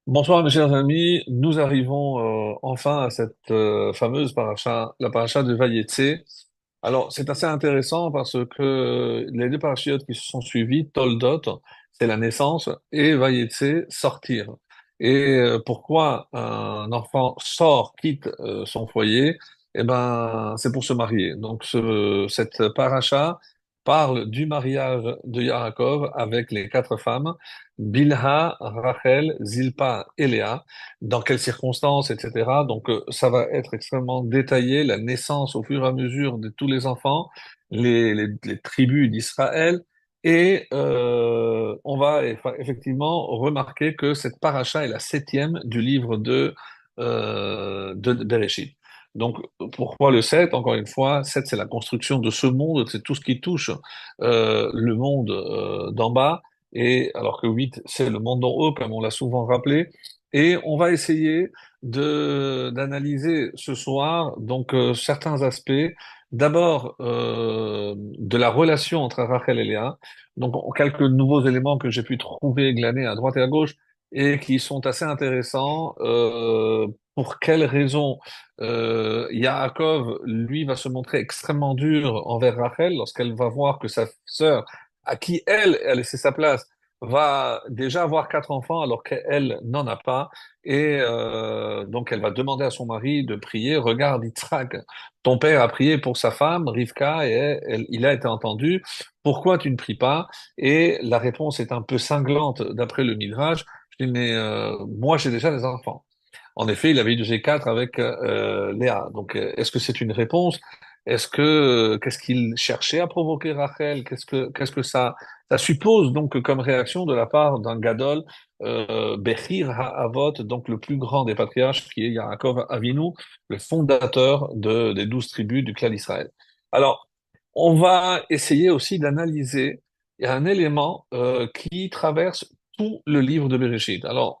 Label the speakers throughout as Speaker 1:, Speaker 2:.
Speaker 1: Bonsoir mes chers amis, nous arrivons enfin à cette fameuse paracha, la paracha de Vayetse. Alors c'est assez intéressant parce que les deux parachiotes qui se sont suivis, Toldot, c'est la naissance, et Vayetse, sortir. Et pourquoi un enfant sort, quitte son foyer? Eh ben, c'est pour se marier. Donc cette paracha parle du mariage de Yaakov avec les quatre femmes. Bilha, Rachel, Zilpa et Léa, dans quelles circonstances, etc. Donc ça va être extrêmement détaillé, la naissance au fur et à mesure de tous les enfants, les tribus d'Israël, et on va effectivement remarquer que cette paracha est la septième du livre de Bereshit. Donc pourquoi le 7? Encore une fois, 7 c'est la construction de ce monde, c'est tout ce qui touche le monde d'en bas, et alors que 8, c'est le monde d'en haut, comme on l'a souvent rappelé. Et on va essayer d'analyser ce soir donc certains aspects. D'abord, de la relation entre Rachel et Léa. Donc, quelques nouveaux éléments que j'ai pu trouver glanés à droite et à gauche et qui sont assez intéressants. Pour quelles raisons Yaakov, lui, va se montrer extrêmement dur envers Rachel lorsqu'elle va voir que sa sœur, à qui elle a laissé sa place, va déjà avoir quatre enfants alors qu'elle n'en a pas. Et donc elle va demander à son mari de prier. Regarde, Yitzhak, ton père a prié pour sa femme, Rivka, et il a été entendu. Pourquoi tu ne pries pas? Et la réponse est un peu cinglante d'après le Midrash. Je dis, mais moi j'ai déjà des enfants. En effet, il avait eu g 4 avec Léa. Donc, est-ce que c'est une réponse? Est-ce que qu'est-ce qu'il cherchait à provoquer Rachel? Qu'est-ce que ça suppose donc comme réaction de la part d'un Gadol, Bechir Ha'avot, donc le plus grand des patriarches, qui est Yaakov Avinu, le fondateur des 12 tribus du clan d'Israël. Alors, on va essayer aussi d'analyser. Il y a un élément qui traverse tout le livre de Bereshit. Alors,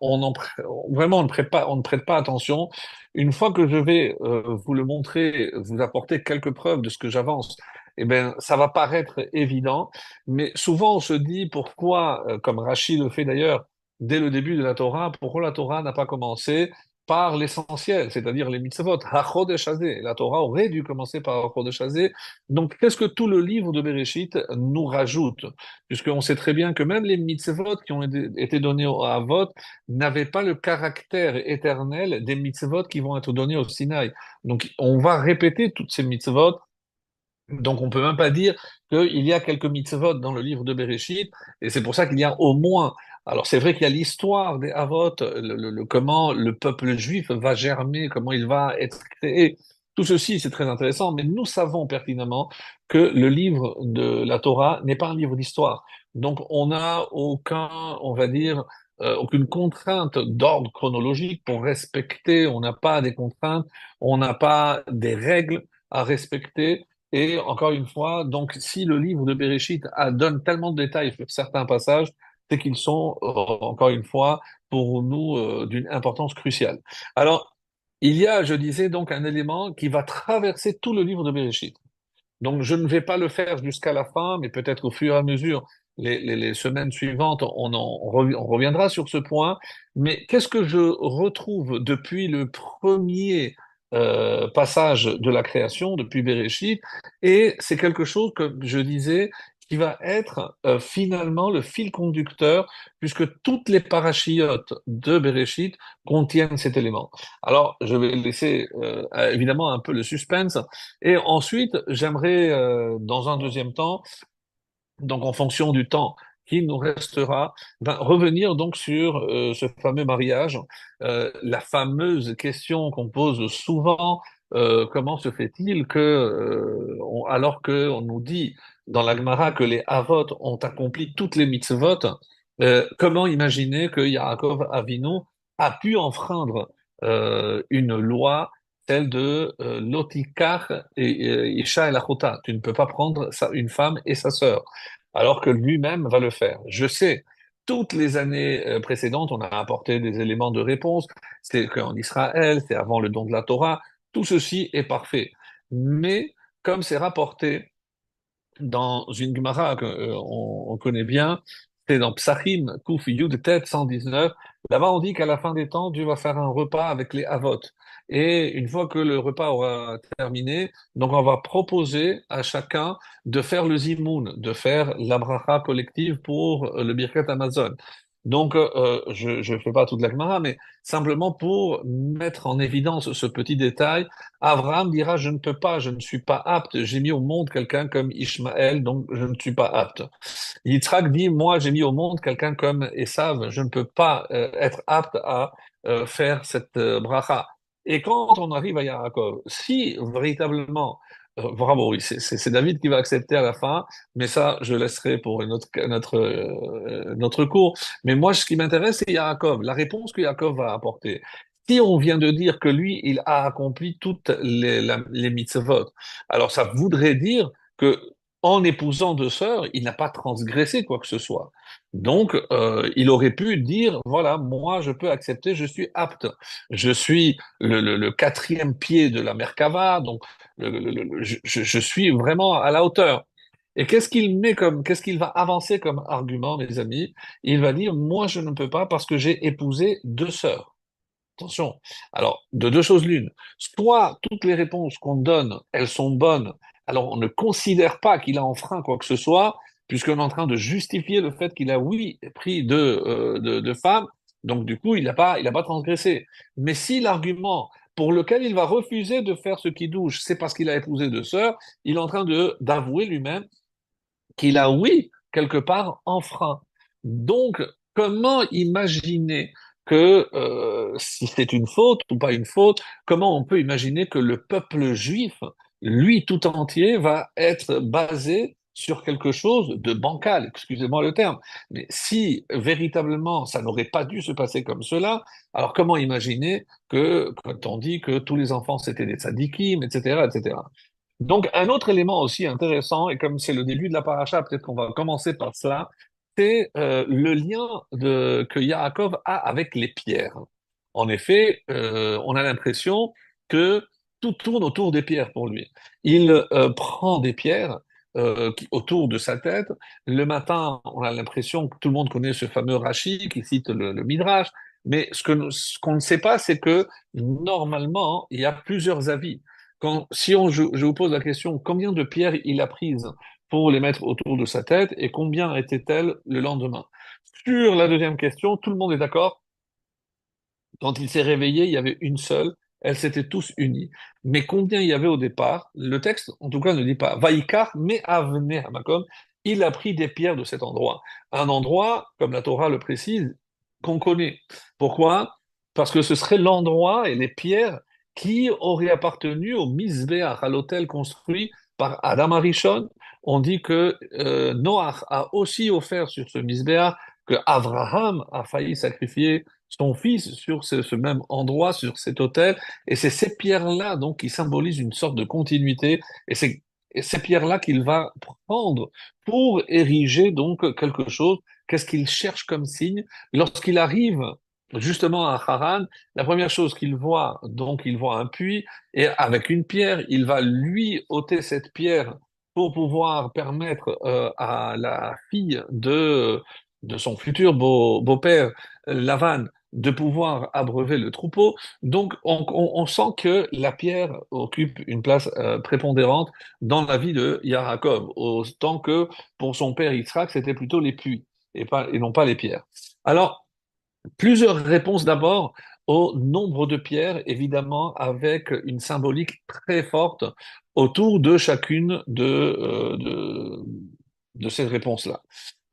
Speaker 1: vraiment, on ne prête pas attention. Une fois que je vais vous le montrer, vous apporter quelques preuves de ce que j'avance, eh ben, ça va paraître évident, mais souvent on se dit pourquoi, comme Rachid le fait d'ailleurs dès le début de la Torah, pourquoi la Torah n'a pas commencé par l'essentiel, c'est-à-dire les mitzvot, HaChodesh Hazeh. La Torah aurait dû commencer par HaChodesh Hazeh. Donc, qu'est-ce que tout le livre de Bereshit nous rajoute? Puisqu'on sait très bien que même les mitzvot qui ont été donnés à Avot n'avaient pas le caractère éternel des mitzvot qui vont être donnés au Sinaï. Donc, on va répéter toutes ces mitzvot. Donc, on peut même pas dire qu'il y a quelques mitzvot dans le livre de Bereshit, et c'est pour ça qu'il y a au moins. Alors, c'est vrai qu'il y a l'histoire des Avot, comment le peuple juif va germer, comment il va être créé. Tout ceci, c'est très intéressant, mais nous savons pertinemment que le livre de la Torah n'est pas un livre d'histoire. Donc, on n'a aucun, on va dire, aucune contrainte d'ordre chronologique pour respecter. On n'a pas des contraintes, on n'a pas des règles à respecter. Et encore une fois, donc, si le livre de Bereshit donne tellement de détails sur certains passages, c'est qu'ils sont, encore une fois, pour nous, d'une importance cruciale. Alors, il y a, je disais, donc, un élément qui va traverser tout le livre de Bereshit. Donc, je ne vais pas le faire jusqu'à la fin, mais peut-être au fur et à mesure, les semaines suivantes, on reviendra sur ce point. Mais qu'est-ce que je retrouve depuis le premier passage de la création, depuis Bereshit? Et c'est quelque chose que je disais qui va être finalement le fil conducteur, puisque toutes les parachiotes de Bereshit contiennent cet élément. Alors, je vais laisser évidemment un peu le suspense, et ensuite, j'aimerais, dans un deuxième temps, donc en fonction du temps qui nous restera, ben, revenir donc sur ce fameux mariage, la fameuse question qu'on pose souvent, comment se fait-il que, alors que on nous dit dans la Gemara que les Avot ont accompli toutes les mitzvot, comment imaginer que Yaakov Avinu a pu enfreindre une loi, celle de Lotikar et Isha et Lachota. Tu ne peux pas prendre une femme et sa sœur, alors que lui-même va le faire. Je sais, toutes les années précédentes, on a apporté des éléments de réponse. C'est qu'en Israël, c'est avant le don de la Torah. Tout ceci est parfait. Mais comme c'est rapporté dans une Gemara qu'on on connaît bien, C'est dans Psachim, Kouf, Yud, Tet, 119. Là-bas, on dit qu'à la fin des temps, Dieu va faire un repas avec les Havot. Et une fois que le repas aura terminé, donc on va proposer à chacun de faire le zimoun, de faire la bracha collective pour le Birkat Amazon. Donc, je ne fais pas toute la Gemara, mais simplement pour mettre en évidence ce petit détail, Abraham dira, je ne peux pas, je ne suis pas apte, j'ai mis au monde quelqu'un comme Ishmaël, donc je ne suis pas apte. Yitzhak dit, moi j'ai mis au monde quelqu'un comme Esav, je ne peux pas être apte à faire cette bracha. Et quand on arrive à Yaakov, si véritablement, bravo, oui, c'est David qui va accepter à la fin, mais ça je laisserai pour notre cours. Mais moi ce qui m'intéresse c'est Yaakov, la réponse que Yaakov va apporter. Si on vient de dire que lui, il a accompli toutes les mitzvot, alors ça voudrait dire que en épousant deux sœurs, il n'a pas transgressé quoi que ce soit. Donc, il aurait pu dire, voilà, moi, je peux accepter, je suis apte. Je suis le quatrième pied de la Merkava, donc je suis vraiment à la hauteur. Et qu'est-ce qu'il va avancer comme argument, mes amis? Il va dire, moi, je ne peux pas parce que j'ai épousé deux sœurs. Attention. Alors, de deux choses l'une. Soit toutes les réponses qu'on donne, elles sont bonnes, alors on ne considère pas qu'il a enfreint quoi que ce soit, puisqu'on est en train de justifier le fait qu'il a, oui, pris deux femmes, donc du coup, il n'a pas transgressé. Mais si l'argument pour lequel il va refuser de faire ce qui douche, c'est parce qu'il a épousé deux sœurs, il est en train d'avouer lui-même qu'il a, oui, quelque part enfreint. Donc, comment imaginer que si c'est une faute ou pas une faute, comment on peut imaginer que le peuple juif, lui tout entier, va être basé sur quelque chose de bancal, excusez-moi le terme. Mais si véritablement ça n'aurait pas dû se passer comme cela, alors comment imaginer que, quand on dit que tous les enfants c'était des tzadikim, etc., etc. Donc, un autre élément aussi intéressant, et comme c'est le début de la paracha, peut-être qu'on va commencer par cela, c'est le lien que Yaakov a avec les pierres. En effet, on a l'impression que tout tourne autour des pierres pour lui. Il prend des pierres autour de sa tête. Le matin, on a l'impression que tout le monde connaît ce fameux Rashi qui cite le Midrash, mais ce qu'on ne sait pas, c'est que normalement, il y a plusieurs avis. Si je vous pose la question, combien de pierres il a prises pour les mettre autour de sa tête et combien étaient-elles le lendemain? Sur la deuxième question, tout le monde est d'accord. Quand il s'est réveillé, il y avait une seule. Elles s'étaient tous unies. Mais combien il y avait au départ? Le texte, en tout cas, ne dit pas. Vaïkar, mais Avne Hamakom, il a pris des pierres de cet endroit. Un endroit, comme la Torah le précise, qu'on connaît. Pourquoi? Parce que ce serait l'endroit et les pierres qui auraient appartenu au Misbéach, à l'autel construit par Adam Arishon. On dit que Noach a aussi offert sur ce Misbéach, que Abraham a failli sacrifier son fils sur ce même endroit, sur cet autel. Et c'est ces pierres-là, donc, qui symbolisent une sorte de continuité. Et ces pierres-là qu'il va prendre pour ériger, donc, quelque chose. Qu'est-ce qu'il cherche comme signe? Lorsqu'il arrive, justement, à Haran, la première chose qu'il voit, donc, il voit un puits, et avec une pierre, il va lui ôter cette pierre pour pouvoir permettre à la fille de son futur beau-père, Lavan, de pouvoir abreuver le troupeau. Donc, on sent que la pierre occupe une place prépondérante dans la vie de Yaakov, autant que pour son père Yitzhak, c'était plutôt les puits et non pas les pierres. Alors, plusieurs réponses d'abord au nombre de pierres, évidemment, avec une symbolique très forte autour de chacune de ces réponses-là.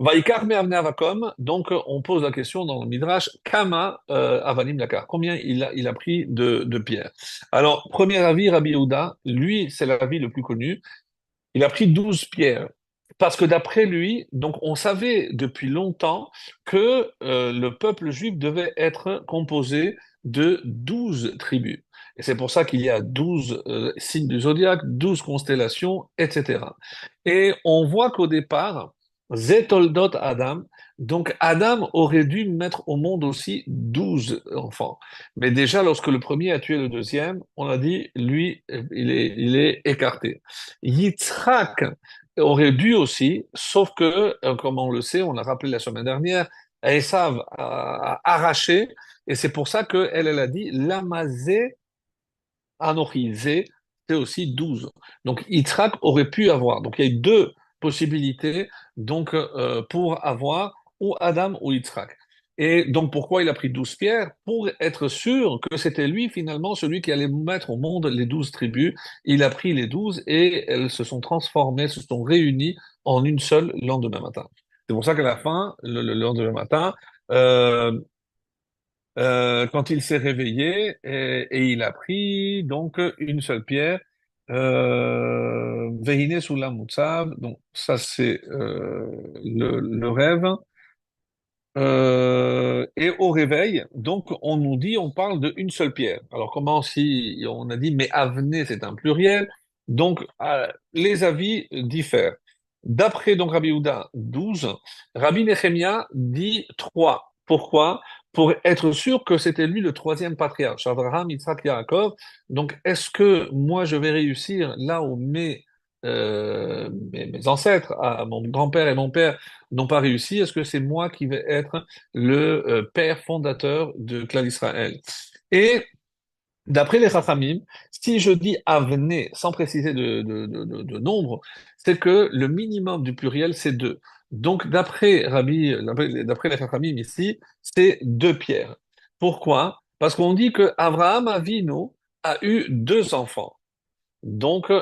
Speaker 1: Vaikar me avne avakom, donc on pose la question dans le Midrash, Kama avanim lakar, combien il a pris de pierres? Alors, premier avis, Rabbi Yehuda, lui, c'est l'avis le plus connu, il a pris 12 pierres. Parce que d'après lui, donc on savait depuis longtemps que le peuple juif devait être composé de 12 tribus. Et c'est pour ça qu'il y a 12 signes du zodiaque, 12 constellations, etc. Et on voit qu'au départ, Zetoldot Adam, donc Adam aurait dû mettre au monde aussi 12 enfants. Mais déjà, lorsque le premier a tué le deuxième, on a dit, lui, il est écarté. Yitzhak, aurait dû aussi, sauf que, comme on le sait, on l'a rappelé la semaine dernière, Esav a arraché, et c'est pour ça qu'elle a dit, Lamazé Anochizé, c'est aussi 12. Donc Yitzhak aurait pu avoir. Donc il y a eu deux possibilités donc, pour avoir ou Adam ou Yitzhak. Et donc pourquoi il a pris 12 pierres? Pour être sûr que c'était lui finalement celui qui allait mettre au monde les 12 tribus. Il a pris les 12 et elles se sont transformées, se sont réunies en une seule le lendemain matin. C'est pour ça qu'à la fin, le lendemain matin, euh, quand il s'est réveillé et il a pris donc une seule pierre, Vehine sous la Mutsav, donc ça c'est le rêve. Et au réveil, donc on nous dit, on parle de une seule pierre. Alors comment si on a dit mais avenez c'est un pluriel, donc les avis diffèrent. D'après donc Rabbi Houda 12, Rabbi Nechemia dit 3. Pourquoi? Pour être sûr que c'était lui le troisième patriarche, Abraham, Yitzhak, Yaakov. Donc est-ce que moi je vais réussir là où mes ancêtres, mon grand-père et mon père n'ont pas réussi, est-ce que c'est moi qui vais être le père fondateur de clan Israël? Et d'après les Chachamim, si je dis avenez sans préciser de nombre, c'est que le minimum du pluriel, c'est deux. Donc, d'après les Chachamim ici, c'est deux pierres. Pourquoi? Parce qu'on dit que Abraham Avinu a eu deux enfants. Donc,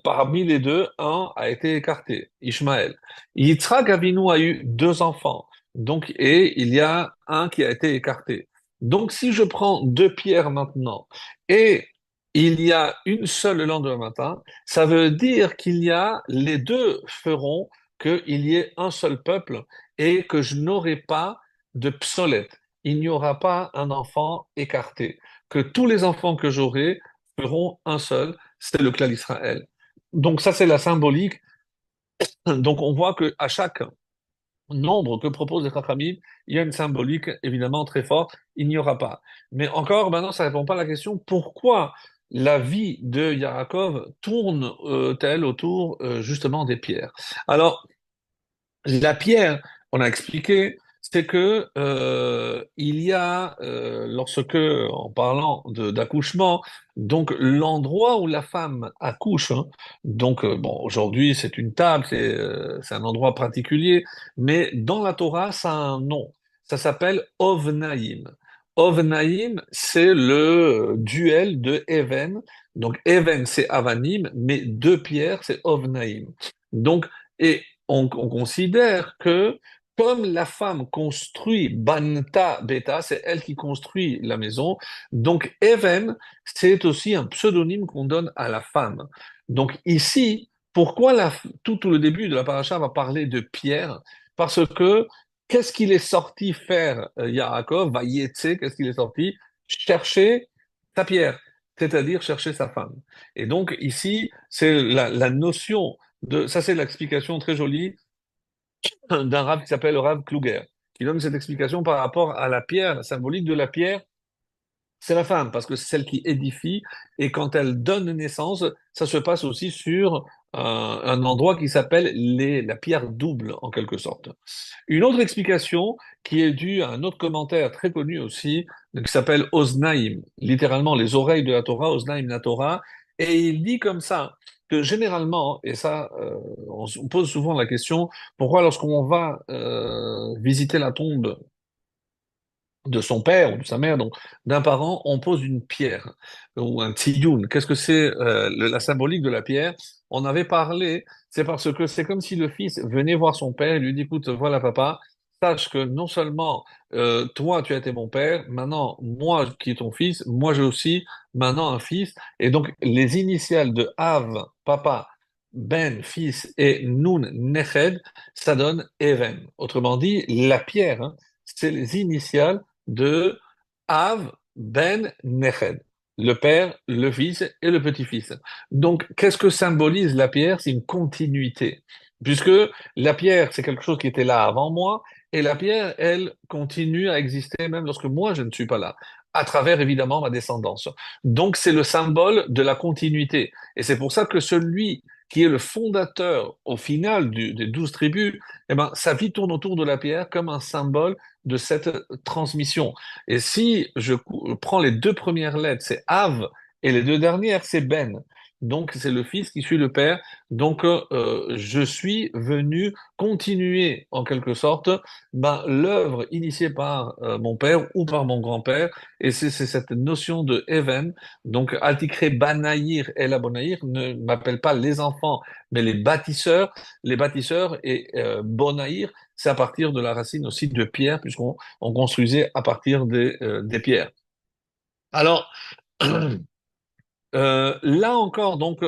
Speaker 1: parmi les deux, un a été écarté, Ishmaël. Yitzhak Avinu a eu deux enfants. Donc, et il y a un qui a été écarté. Donc, si je prends deux pierres maintenant et il y a une seule le lendemain matin, ça veut dire qu'il y a, les deux feront qu'il y ait un seul peuple et que je n'aurai pas de psolète. Il n'y aura pas un enfant écarté. Que tous les enfants que j'aurai feront un seul, c'est le clan d'Israël. Donc ça, c'est la symbolique. Donc on voit que à chaque nombre que propose les Chachamim, il y a une symbolique évidemment très forte. Il n'y aura pas. Mais encore, maintenant, ça ne répond pas à la question pourquoi la vie de Yaakov tourne-t-elle autour justement des pierres. Alors, la pierre, on a expliqué, c'est que il y a, lorsque, en parlant d'accouchement, donc l'endroit où la femme accouche, hein, donc bon, aujourd'hui c'est une table, c'est un endroit particulier, mais dans la Torah, ça a un nom. Ça s'appelle Ovnaïm. Ovnaïm, c'est le duel de Even. Donc Even, c'est Avanim, mais deux pierres, c'est Ovnaïm. Donc, et on considère que comme la femme construit Banta Beta, c'est elle qui construit la maison, donc Even, c'est aussi un pseudonyme qu'on donne à la femme. Donc ici, pourquoi tout le début de la paracha va parler de Pierre? Parce que qu'est-ce qu'il est sorti faire, Yaakov, Vayetse, qu'est-ce qu'il est sorti? Chercher sa pierre, c'est-à-dire chercher sa femme. Et donc ici, c'est la notion ça, c'est l'explication très jolie d'un rave qui s'appelle le rave Kluger, qui donne cette explication par rapport à la pierre, la symbolique de la pierre, c'est la femme, parce que c'est celle qui édifie, et quand elle donne naissance, ça se passe aussi sur un endroit qui s'appelle la pierre double, en quelque sorte. Une autre explication qui est due à un autre commentaire très connu aussi, qui s'appelle Oznaïm, littéralement les oreilles de la Torah, Oznaïm la Torah, et il dit comme ça, que généralement, et ça, on pose souvent la question, pourquoi lorsqu'on va visiter la tombe de son père ou de sa mère, donc d'un parent, on pose une pierre ou un tsilloun. Qu'est-ce que c'est la symbolique de la pierre? On avait parlé, c'est parce que c'est comme si le fils venait voir son père et lui dit, écoute, voilà papa, sache que non seulement toi tu as été mon père, maintenant moi qui est ton fils, moi j'ai aussi maintenant un fils, et donc les initiales de Av, papa, Ben, fils, et Nun, Neched, ça donne Even. Autrement dit, la pierre, hein, c'est les initiales de Av Ben Neched, le père, le fils et le petit-fils. Donc, qu'est-ce que symbolise la pierre? C'est une continuité, puisque la pierre, c'est quelque chose qui était là avant moi, et la pierre, elle, continue à exister même lorsque moi, je ne suis pas là, à travers évidemment ma descendance. Donc, c'est le symbole de la continuité. Et c'est pour ça que celui qui est le fondateur au final des 12 tribus, eh ben, sa vie tourne autour de la pierre comme un symbole de cette transmission. Et si prends les deux premières lettres, c'est Av, et les deux dernières, c'est Ben. Donc, c'est le fils qui suit le père. Donc, je suis venu continuer, en quelque sorte, ben, l'œuvre initiée par mon père ou par mon grand-père. Et c'est cette notion de Even. Donc, Altikré Banahir et la Bonaïr ne m'appelle pas les enfants, mais les bâtisseurs. Les bâtisseurs et Bonaïr, c'est à partir de la racine aussi de pierre, puisqu'on construisait à partir des pierres. Alors, là encore, donc,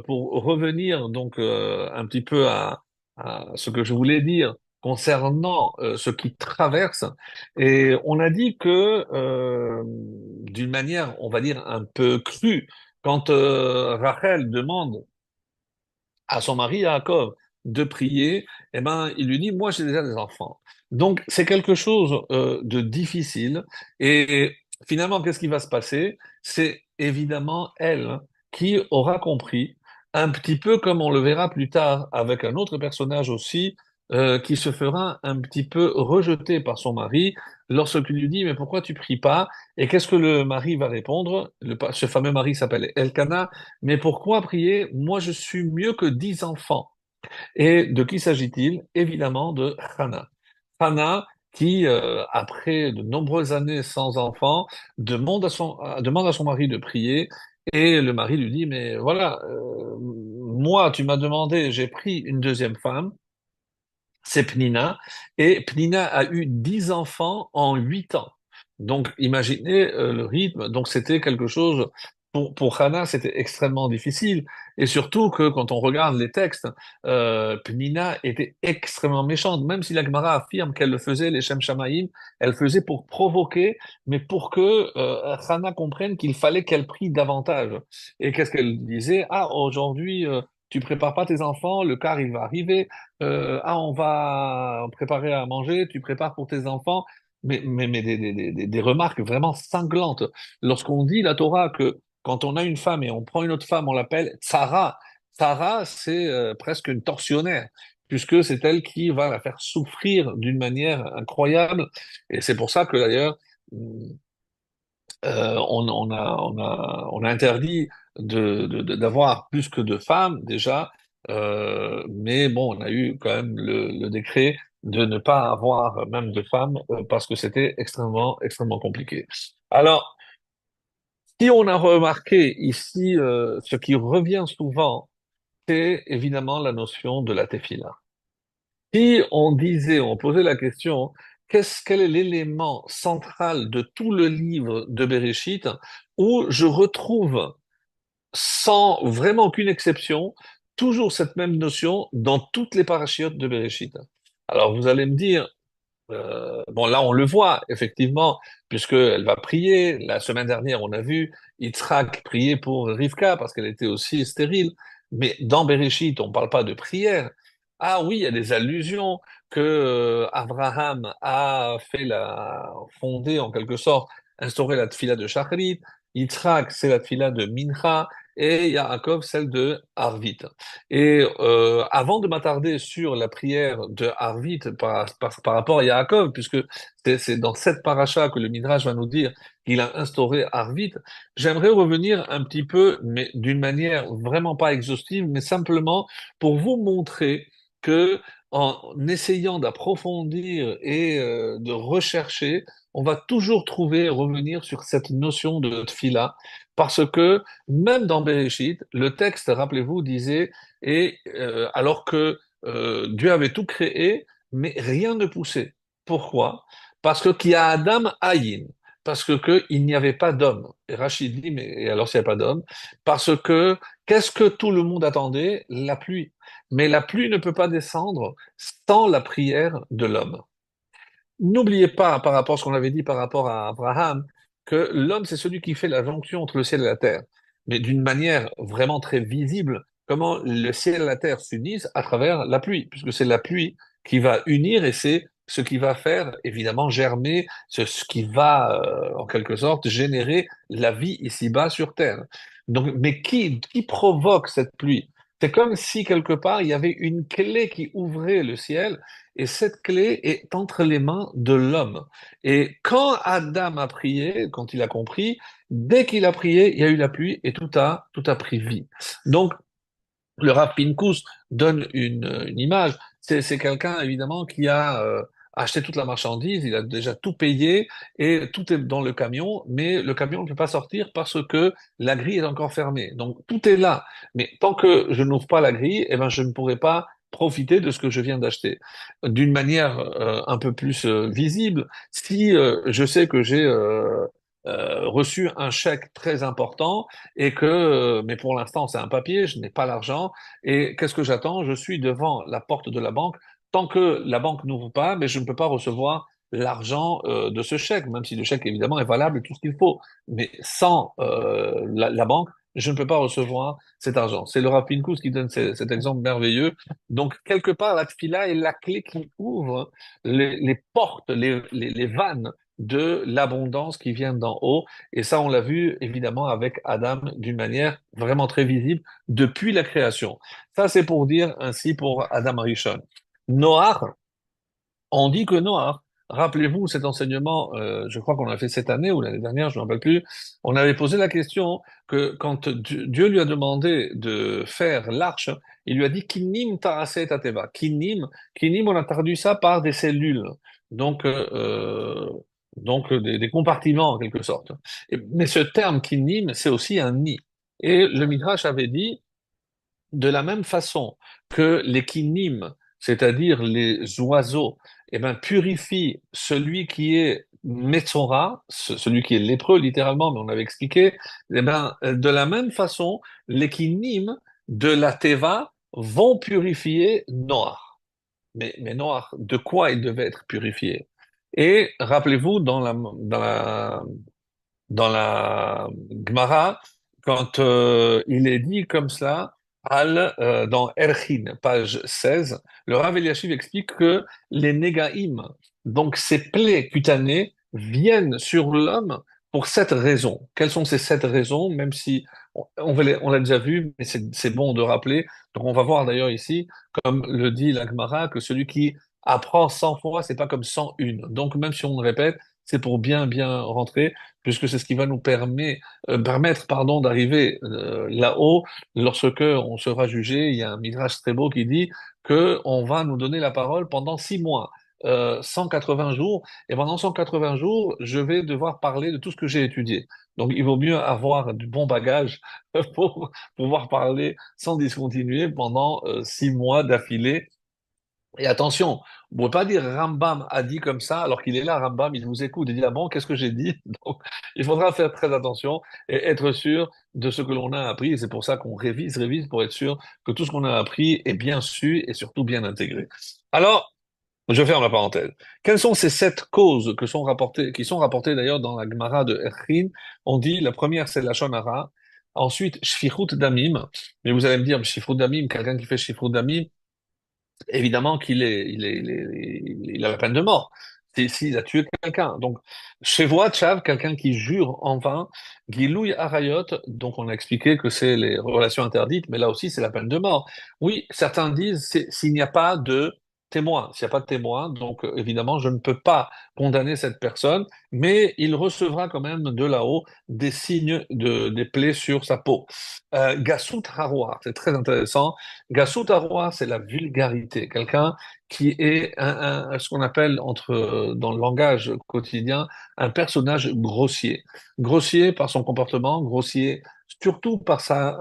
Speaker 1: pour revenir donc un petit peu à ce que je voulais dire concernant ce qui traverse, et on a dit que d'une manière, on va dire un peu crue, quand Rachel demande à son mari Yaakov de prier, eh ben, il lui dit, moi j'ai déjà des enfants. Donc c'est quelque chose de difficile. Et finalement, qu'est-ce qui va se passer? C'est évidemment elle qui aura compris, un petit peu comme on le verra plus tard avec un autre personnage aussi, qui se fera un petit peu rejeter par son mari lorsqu'il lui dit, mais pourquoi tu pries pas? Et qu'est-ce que le mari va répondre? Ce fameux mari s'appelle Elkanah. Mais pourquoi prier? Moi, je suis mieux que 10 enfants. Et de qui s'agit-il? Évidemment de Hannah. Hannah qui, après de nombreuses années sans enfant, demande à son mari de prier. Et le mari lui dit, mais voilà, moi, tu m'as demandé, j'ai pris une deuxième femme, c'est Pnina, et Pnina a eu 10 enfants en 8 ans. Donc, imaginez le rythme. Donc, c'était quelque chose, pour Hannah, c'était extrêmement difficile. Et surtout que quand on regarde les textes, Pnina était extrêmement méchante. Même si la Gemara affirme qu'elle le faisait, les Shem Shamaïm, elle faisait pour provoquer, mais pour que Hannah comprenne qu'il fallait qu'elle prie davantage. Et qu'est-ce qu'elle disait? Ah, aujourd'hui, tu prépares pas tes enfants, le car il va arriver. On va préparer à manger, tu prépares pour tes enfants, mais des remarques vraiment cinglantes. Lorsqu'on dit la Torah que quand on a une femme et on prend une autre femme, on l'appelle Tsara. Tsara, c'est presque une tortionnaire, puisque c'est elle qui va la faire souffrir d'une manière incroyable. Et c'est pour ça que d'ailleurs, on a interdit d'avoir plus que 2 femmes déjà, mais bon, on a eu quand même le décret de ne pas avoir même 2 femmes parce que c'était extrêmement compliqué. Alors, si on a remarqué ici, ce qui revient souvent, c'est évidemment la notion de la tefila. Si on disait, on posait la question, quel est l'élément central de tout le livre de Bereshit où je retrouve, sans vraiment aucune exception, toujours cette même notion dans toutes les parachiotes de Bereshit? Alors vous allez me dire, bon là on le voit effectivement, puisqu'elle va prier. La semaine dernière on a vu Yitzhak prier pour Rivka parce qu'elle était aussi stérile. Mais dans Bereshit on ne parle pas de prière. Ah oui, il y a des allusions que Abraham a fondé en quelque sorte, instauré la tfila de Shacharit. Yitzhak c'est la tfila de Mincha et Yaakov celle de Arvit. Et avant de m'attarder sur la prière de Harvit par rapport à Yaakov, puisque c'est dans cette paracha que le Midrash va nous dire qu'il a instauré Harvit, j'aimerais revenir un petit peu, mais d'une manière vraiment pas exhaustive, mais simplement pour vous montrer que en essayant d'approfondir et de rechercher, on va toujours trouver, revenir sur cette notion de tfila, parce que même dans Bereshit, le texte, rappelez-vous, disait et alors que Dieu avait tout créé, mais rien ne poussait. Pourquoi? Parce que qu'il y a Adam Ayin, parce que il n'y avait pas d'homme. Et Rachid dit, mais et alors s'il n'y a pas d'homme? Parce que qu'est-ce que tout le monde attendait? La pluie. Mais la pluie ne peut pas descendre sans la prière de l'homme. N'oubliez pas, par rapport à ce qu'on avait dit par rapport à Abraham, que l'homme, c'est celui qui fait la jonction entre le ciel et la terre, mais d'une manière vraiment très visible, comment le ciel et la terre s'unissent à travers la pluie, puisque c'est la pluie qui va unir et c'est ce qui va faire évidemment germer, ce qui va en quelque sorte générer la vie ici-bas sur terre. Donc, mais qui provoque cette pluie? C'est comme si quelque part il y avait une clé qui ouvrait le ciel et cette clé est entre les mains de l'homme. Et quand Adam a prié, quand il a compris, dès qu'il a prié, il y a eu la pluie et tout a pris vie. Donc, le Rav Pinkus donne une image. C'est quelqu'un, évidemment, qui a acheté toute la marchandise, il a déjà tout payé et tout est dans le camion, mais le camion ne peut pas sortir parce que la grille est encore fermée. Donc, tout est là. Mais tant que je n'ouvre pas la grille, eh ben, je ne pourrai pas profiter de ce que je viens d'acheter. D'une manière un peu plus visible, si je sais que j'ai reçu un chèque très important et que, mais pour l'instant, c'est un papier, je n'ai pas l'argent, et qu'est-ce que j'attends? Je suis devant la porte de la banque. Tant que la banque n'ouvre pas, mais je ne peux pas recevoir l'argent de ce chèque, même si le chèque évidemment est valable et tout ce qu'il faut. Mais sans la banque, je ne peux pas recevoir cet argent. C'est le Rav Pinkus qui donne cet exemple merveilleux. Donc, quelque part, la tefila est la clé qui ouvre les portes, les vannes de l'abondance qui vient d'en haut. Et ça, on l'a vu évidemment avec Adam d'une manière vraiment très visible depuis la création. Ça, c'est pour dire ainsi pour Adam Arishon. Noach, on dit que Noach, rappelez-vous cet enseignement, je crois qu'on l'a fait cette année ou l'année dernière, je ne me rappelle plus, on avait posé la question que quand Dieu lui a demandé de faire l'arche, il lui a dit Kinim tarase tateva. Kinim, on a traduit ça par des cellules. Donc, des compartiments en quelque sorte. Mais ce terme kinim, c'est aussi un nid. Et le Midrash avait dit de la même façon que les kinim, c'est-à-dire les oiseaux, eh ben, purifient celui qui est Metzora, celui qui est lépreux littéralement, mais on avait expliqué, eh ben, de la même façon, les kinim de la Teva vont purifier Noach. Mais Noach, de quoi il devait être purifié? Et rappelez-vous, dans la Gemara, quand il est dit comme cela, dans Erchin, page 16, le Rav Eliashiv explique que les négaïm, donc ces plaies cutanées, viennent sur l'homme pour cette raison. Quelles sont ces sept raisons, même si on l'a déjà vu, mais c'est bon de rappeler. Donc on va voir d'ailleurs ici, comme le dit la Gemara, que celui qui apprend 100 fois, c'est pas comme 101. Donc même si on répète, c'est pour bien bien rentrer puisque c'est ce qui va nous permettre pardon, d'arriver là-haut lorsque on sera jugé. Il y a un midrash très beau qui dit que on va nous donner la parole pendant 6 mois. 180 jours, et pendant 180 jours, je vais devoir parler de tout ce que j'ai étudié. Donc, il vaut mieux avoir du bon bagage pour pouvoir parler sans discontinuer pendant 6 mois d'affilée et attention, vous ne pouvez pas dire Rambam a dit comme ça, alors qu'il est là, Rambam, il vous écoute et dit, ah bon, qu'est-ce que j'ai dit? Donc, il faudra faire très attention et être sûr de ce que l'on a appris. Et c'est pour ça qu'on révise pour être sûr que tout ce qu'on a appris est bien su et surtout bien intégré. Alors, je ferme la parenthèse. Quelles sont ces sept causes qui sont rapportées d'ailleurs dans la Gemara de Erchin? On dit, la première, c'est la Shonara. Ensuite, Shfichut Damim. Mais vous allez me dire, Shfichut Damim, quelqu'un qui fait Shfichut Damim, évidemment qu'il a la peine de mort. S'il a tué quelqu'un. Donc, chez Tchav, quelqu'un qui jure en vain, Gilouy Arayot, donc on a expliqué que c'est les relations interdites, mais là aussi c'est la peine de mort. Oui, certains disent s'il n'y a pas de témoin, s'il n'y a pas de témoin, donc évidemment je ne peux pas condamner cette personne, mais il recevra quand même de là-haut des signes des plaies sur sa peau. Gassout Haroua, c'est très intéressant. Gassout Haroua, c'est la vulgarité. Quelqu'un qui est ce qu'on appelle dans le langage quotidien un personnage grossier. Grossier par son comportement, grossier surtout par sa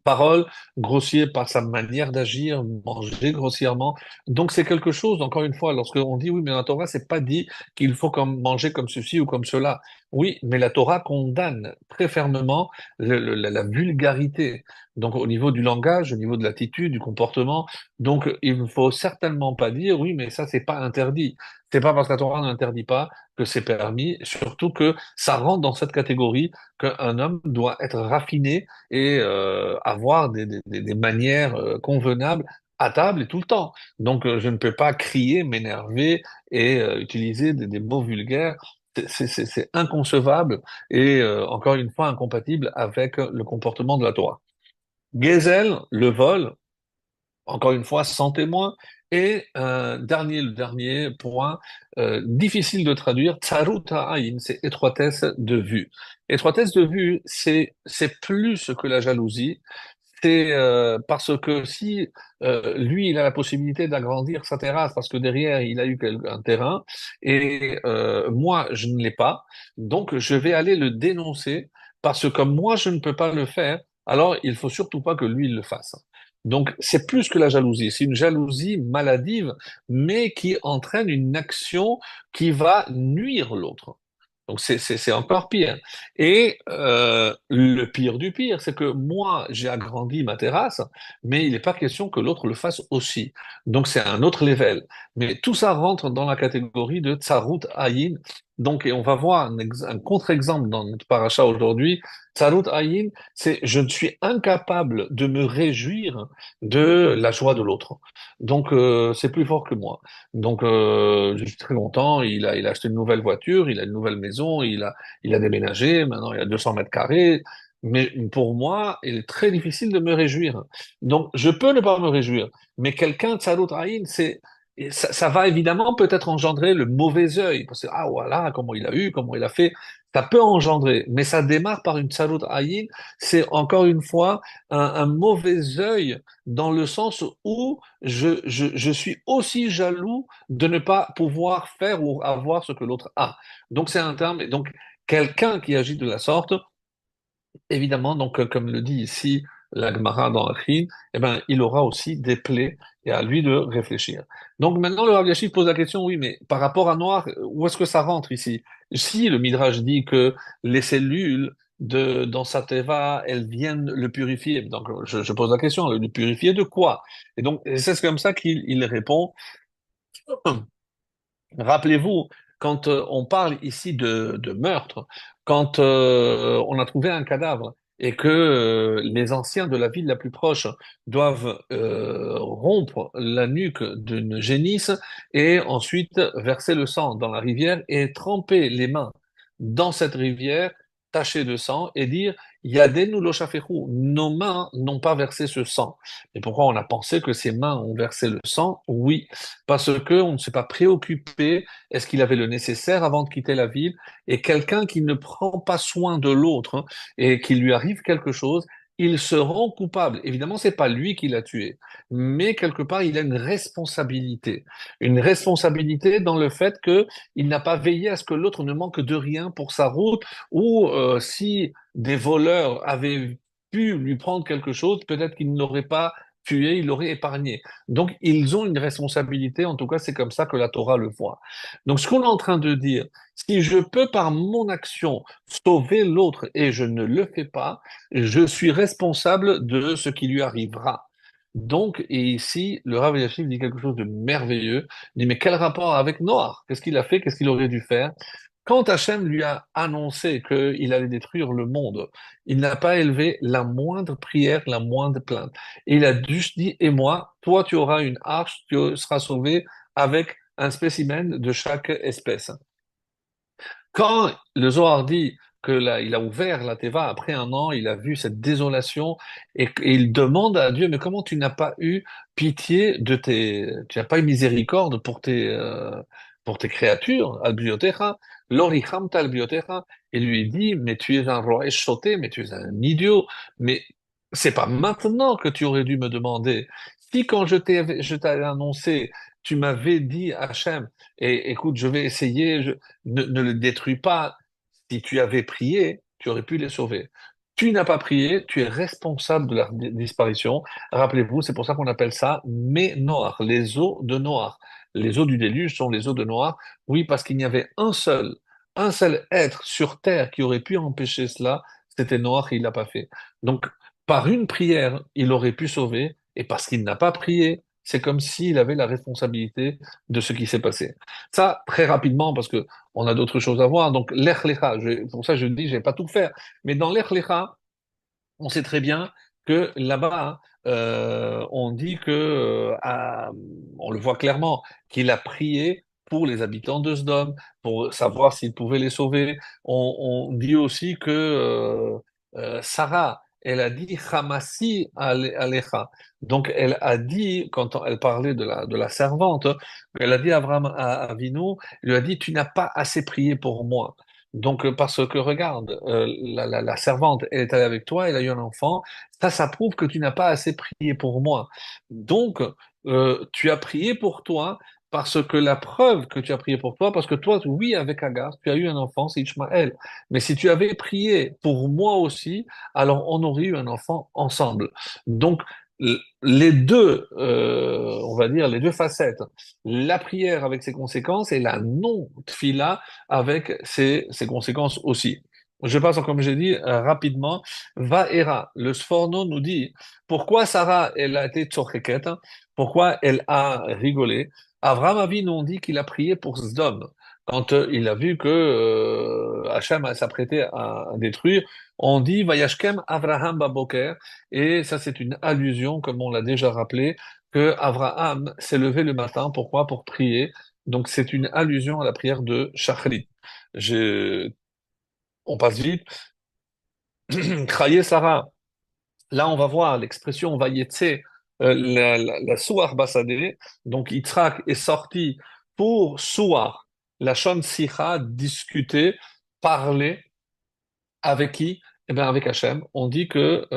Speaker 1: parole, grossier par sa manière d'agir, manger grossièrement. Donc c'est quelque chose, encore une fois, lorsque on dit oui, mais la Torah, c'est pas dit qu'il faut manger comme ceci ou comme cela. Oui, mais la Torah condamne très fermement la vulgarité. Donc au niveau du langage, au niveau de l'attitude, du comportement. Donc il ne faut certainement pas dire oui, mais ça c'est pas interdit. C'est pas parce que la Torah n'interdit pas que c'est permis, surtout que ça rentre dans cette catégorie qu'un homme doit être raffiné et avoir des manières convenables à table et tout le temps. Donc je ne peux pas crier, m'énerver et utiliser des mots vulgaires. C'est inconcevable et encore une fois incompatible avec le comportement de la Torah. Gezel, le vol, encore une fois, sans témoin. Et le dernier point, difficile de traduire, tsarut ha'ayin, c'est étroitesse de vue. Étroitesse de vue, c'est plus que la jalousie. C'est parce que si lui, il a la possibilité d'agrandir sa terrasse parce que derrière, il a eu un terrain et moi, je ne l'ai pas, donc je vais aller le dénoncer parce que comme moi, je ne peux pas le faire, alors il faut surtout pas que lui, il le fasse. Donc, c'est plus que la jalousie. C'est une jalousie maladive, mais qui entraîne une action qui va nuire l'autre. Donc, c'est encore pire. Et le pire du pire, c'est que moi, j'ai agrandi ma terrasse, mais il n'est pas question que l'autre le fasse aussi. Donc, c'est un autre level. Mais tout ça rentre dans la catégorie de tsarut ayin. Donc, et on va voir un contre-exemple dans notre paracha aujourd'hui. Tsarut ayin, c'est je ne suis incapable de me réjouir de la joie de l'autre. Donc, c'est plus fort que moi. Donc, je suis très content. Il a acheté une nouvelle voiture, il a une nouvelle maison, il a déménagé. Maintenant, il a 200 mètres carrés. Mais pour moi, il est très difficile de me réjouir. Donc, je peux ne pas me réjouir. Mais quelqu'un, Tsarout Aïn, et ça va évidemment peut-être engendrer le mauvais œil. Parce que, ah voilà, comment il a eu, comment il a fait. Ça peut engendrer. Mais ça démarre par une Tsarout Aïn. C'est encore une fois un mauvais œil dans le sens où je suis aussi jaloux de ne pas pouvoir faire ou avoir ce que l'autre a. Donc c'est un terme, et donc quelqu'un qui agit de la sorte, évidemment, donc comme le dit ici la Gemara dans Achin, eh ben, il aura aussi des plaies et à lui de réfléchir. Donc maintenant, le Rav Yashiv pose la question, oui, mais par rapport à Noir, où est-ce que ça rentre ici? Si le Midrash dit que les cellules dans sa teva, elles viennent le purifier, donc je pose la question, le purifier de quoi? Et donc, c'est comme ça qu'il répond. Rappelez-vous, quand on parle ici de meurtre, quand on a trouvé un cadavre et que les anciens de la ville la plus proche doivent rompre la nuque d'une génisse et ensuite verser le sang dans la rivière et tremper les mains dans cette rivière tachée de sang et dire Yadenu lo shafechu, nos mains n'ont pas versé ce sang. Et pourquoi on a pensé que ces mains ont versé le sang? Oui, parce que on ne s'est pas préoccupé. Est-ce qu'il avait le nécessaire avant de quitter la ville? Et quelqu'un qui ne prend pas soin de l'autre, hein, et qu'il lui arrive quelque chose, il se rend coupable. Évidemment, c'est pas lui qui l'a tué, mais quelque part, il a une responsabilité dans le fait que il n'a pas veillé à ce que l'autre ne manque de rien pour sa route, ou si des voleurs avaient pu lui prendre quelque chose, peut-être qu'il n'aurait pas tué, il l'aurait épargné. Donc, ils ont une responsabilité, en tout cas, c'est comme ça que la Torah le voit. Donc, ce qu'on est en train de dire, si je peux par mon action sauver l'autre et je ne le fais pas, je suis responsable de ce qui lui arrivera. Donc, et ici, le Rav Elyashiv dit quelque chose de merveilleux. Il dit, mais quel rapport avec Noah? Qu'est-ce qu'il a fait? Qu'est-ce qu'il aurait dû faire? Quand Hachem lui a annoncé qu'il allait détruire le monde, il n'a pas élevé la moindre prière, la moindre plainte. Et il a juste dit, et moi, toi, tu auras une arche, tu seras sauvé avec un spécimen de chaque espèce. Quand le Zohar dit que là, il a ouvert la Teva après un an, il a vu cette désolation et il demande à Dieu, mais comment tu n'as pas eu pitié tu n'as pas eu miséricorde pour tes créatures, al biotecha, lorichamta al biotecha, et lui dit, mais tu es un roi échoté, mais tu es un idiot, mais c'est pas maintenant que tu aurais dû me demander. Si quand je t'avais annoncé, tu m'avais dit, Hachem, et écoute, je vais essayer, ne le détruis pas. Si tu avais prié, tu aurais pu les sauver. Tu n'as pas prié, tu es responsable de leur disparition. Rappelez-vous, c'est pour ça qu'on appelle ça Noach, les eaux de Noach. Les eaux du déluge sont les eaux de Noach. Oui, parce qu'il n'y avait un seul être sur terre qui aurait pu empêcher cela, c'était Noach, et il l'a pas fait. Donc, par une prière, il aurait pu sauver, et parce qu'il n'a pas prié, c'est comme s'il avait la responsabilité de ce qui s'est passé. Ça, très rapidement, parce que on a d'autres choses à voir. Donc, l'Ech Lecha, pour ça je dis, je vais pas tout faire. Mais dans l'Ech Lecha, on sait très bien que là-bas, on dit que, on le voit clairement, qu'il a prié pour les habitants de Sodome, pour savoir s'il pouvait les sauver. On dit aussi que Sarah, elle a dit Hamasi Alecha. Donc, elle a dit, quand elle parlait de la servante, elle a dit à Abraham, à Avinu, elle lui a dit, tu n'as pas assez prié pour moi. Donc, parce que regarde, la servante, elle est allée avec toi, elle a eu un enfant. Ça prouve que tu n'as pas assez prié pour moi. Donc, tu as prié pour toi parce que la preuve que tu as prié pour toi, parce que toi, oui, avec Agar, tu as eu un enfant, c'est Ishmaël. Mais si tu avais prié pour moi aussi, alors on aurait eu un enfant ensemble. Donc, les deux, on va dire, les deux facettes, la prière avec ses conséquences et la non-tfila avec ses conséquences aussi. Je passe, comme j'ai dit, rapidement. Vaera, le Sforno nous dit pourquoi Sarah, elle a été tzocheket, pourquoi elle a rigolé. Abraham Avinu, on dit qu'il a prié pour Sdom. Quand il a vu que Hachem s'apprêtait à détruire, on dit Vayashkem Avraham Baboker, et ça c'est une allusion, comme on l'a déjà rappelé, que Abraham s'est levé le matin. Pourquoi? Pour prier. Donc c'est une allusion à la prière de Shachrit. Je... On passe vite. Kraye Sarah. Là, on va voir l'expression Vayetse, la Souar Basadé. Donc, Yitzhak est sorti pour Souar, la Shon Sicha, discuter, parler avec qui? Eh bien, avec Hachem. On dit que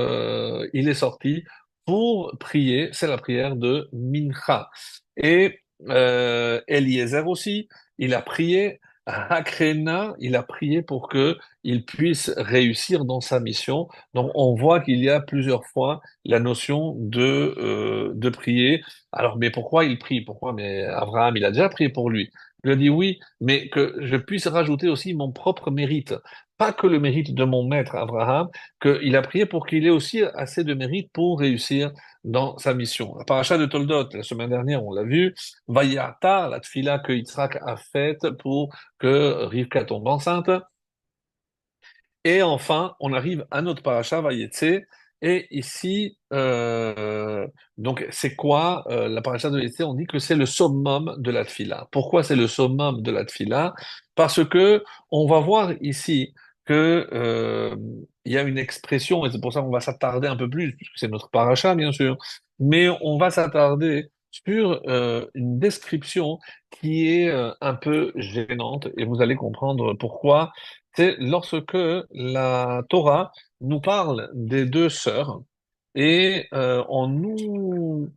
Speaker 1: il est sorti pour prier. C'est la prière de Mincha. Et Eliezer aussi, il a prié. Hakrena, il a prié pour que il puisse réussir dans sa mission. Donc, on voit qu'il y a plusieurs fois la notion de prier. Alors, mais pourquoi il prie? Pourquoi? Mais Abraham, il a déjà prié pour lui. Il a dit oui, mais que je puisse rajouter aussi mon propre mérite, pas que le mérite de mon maître Abraham, qu'il a prié pour qu'il ait aussi assez de mérite pour réussir dans sa mission. La paracha de Toldot, la semaine dernière, on l'a vu, Vayata, la tfila que Yitzhak a faite pour que Rivka tombe enceinte. Et enfin, on arrive à notre paracha Vayetse. Et ici, donc c'est quoi la paracha de Vayetse? On dit que c'est le summum de la tfila. Pourquoi c'est le summum de la tfila? Parce que on va voir ici que il y a une expression, et c'est pour ça qu'on va s'attarder un peu plus, puisque c'est notre paracha bien sûr, mais on va s'attarder sur une description qui est un peu gênante, et vous allez comprendre pourquoi. C'est lorsque la Torah nous parle des deux sœurs et on nous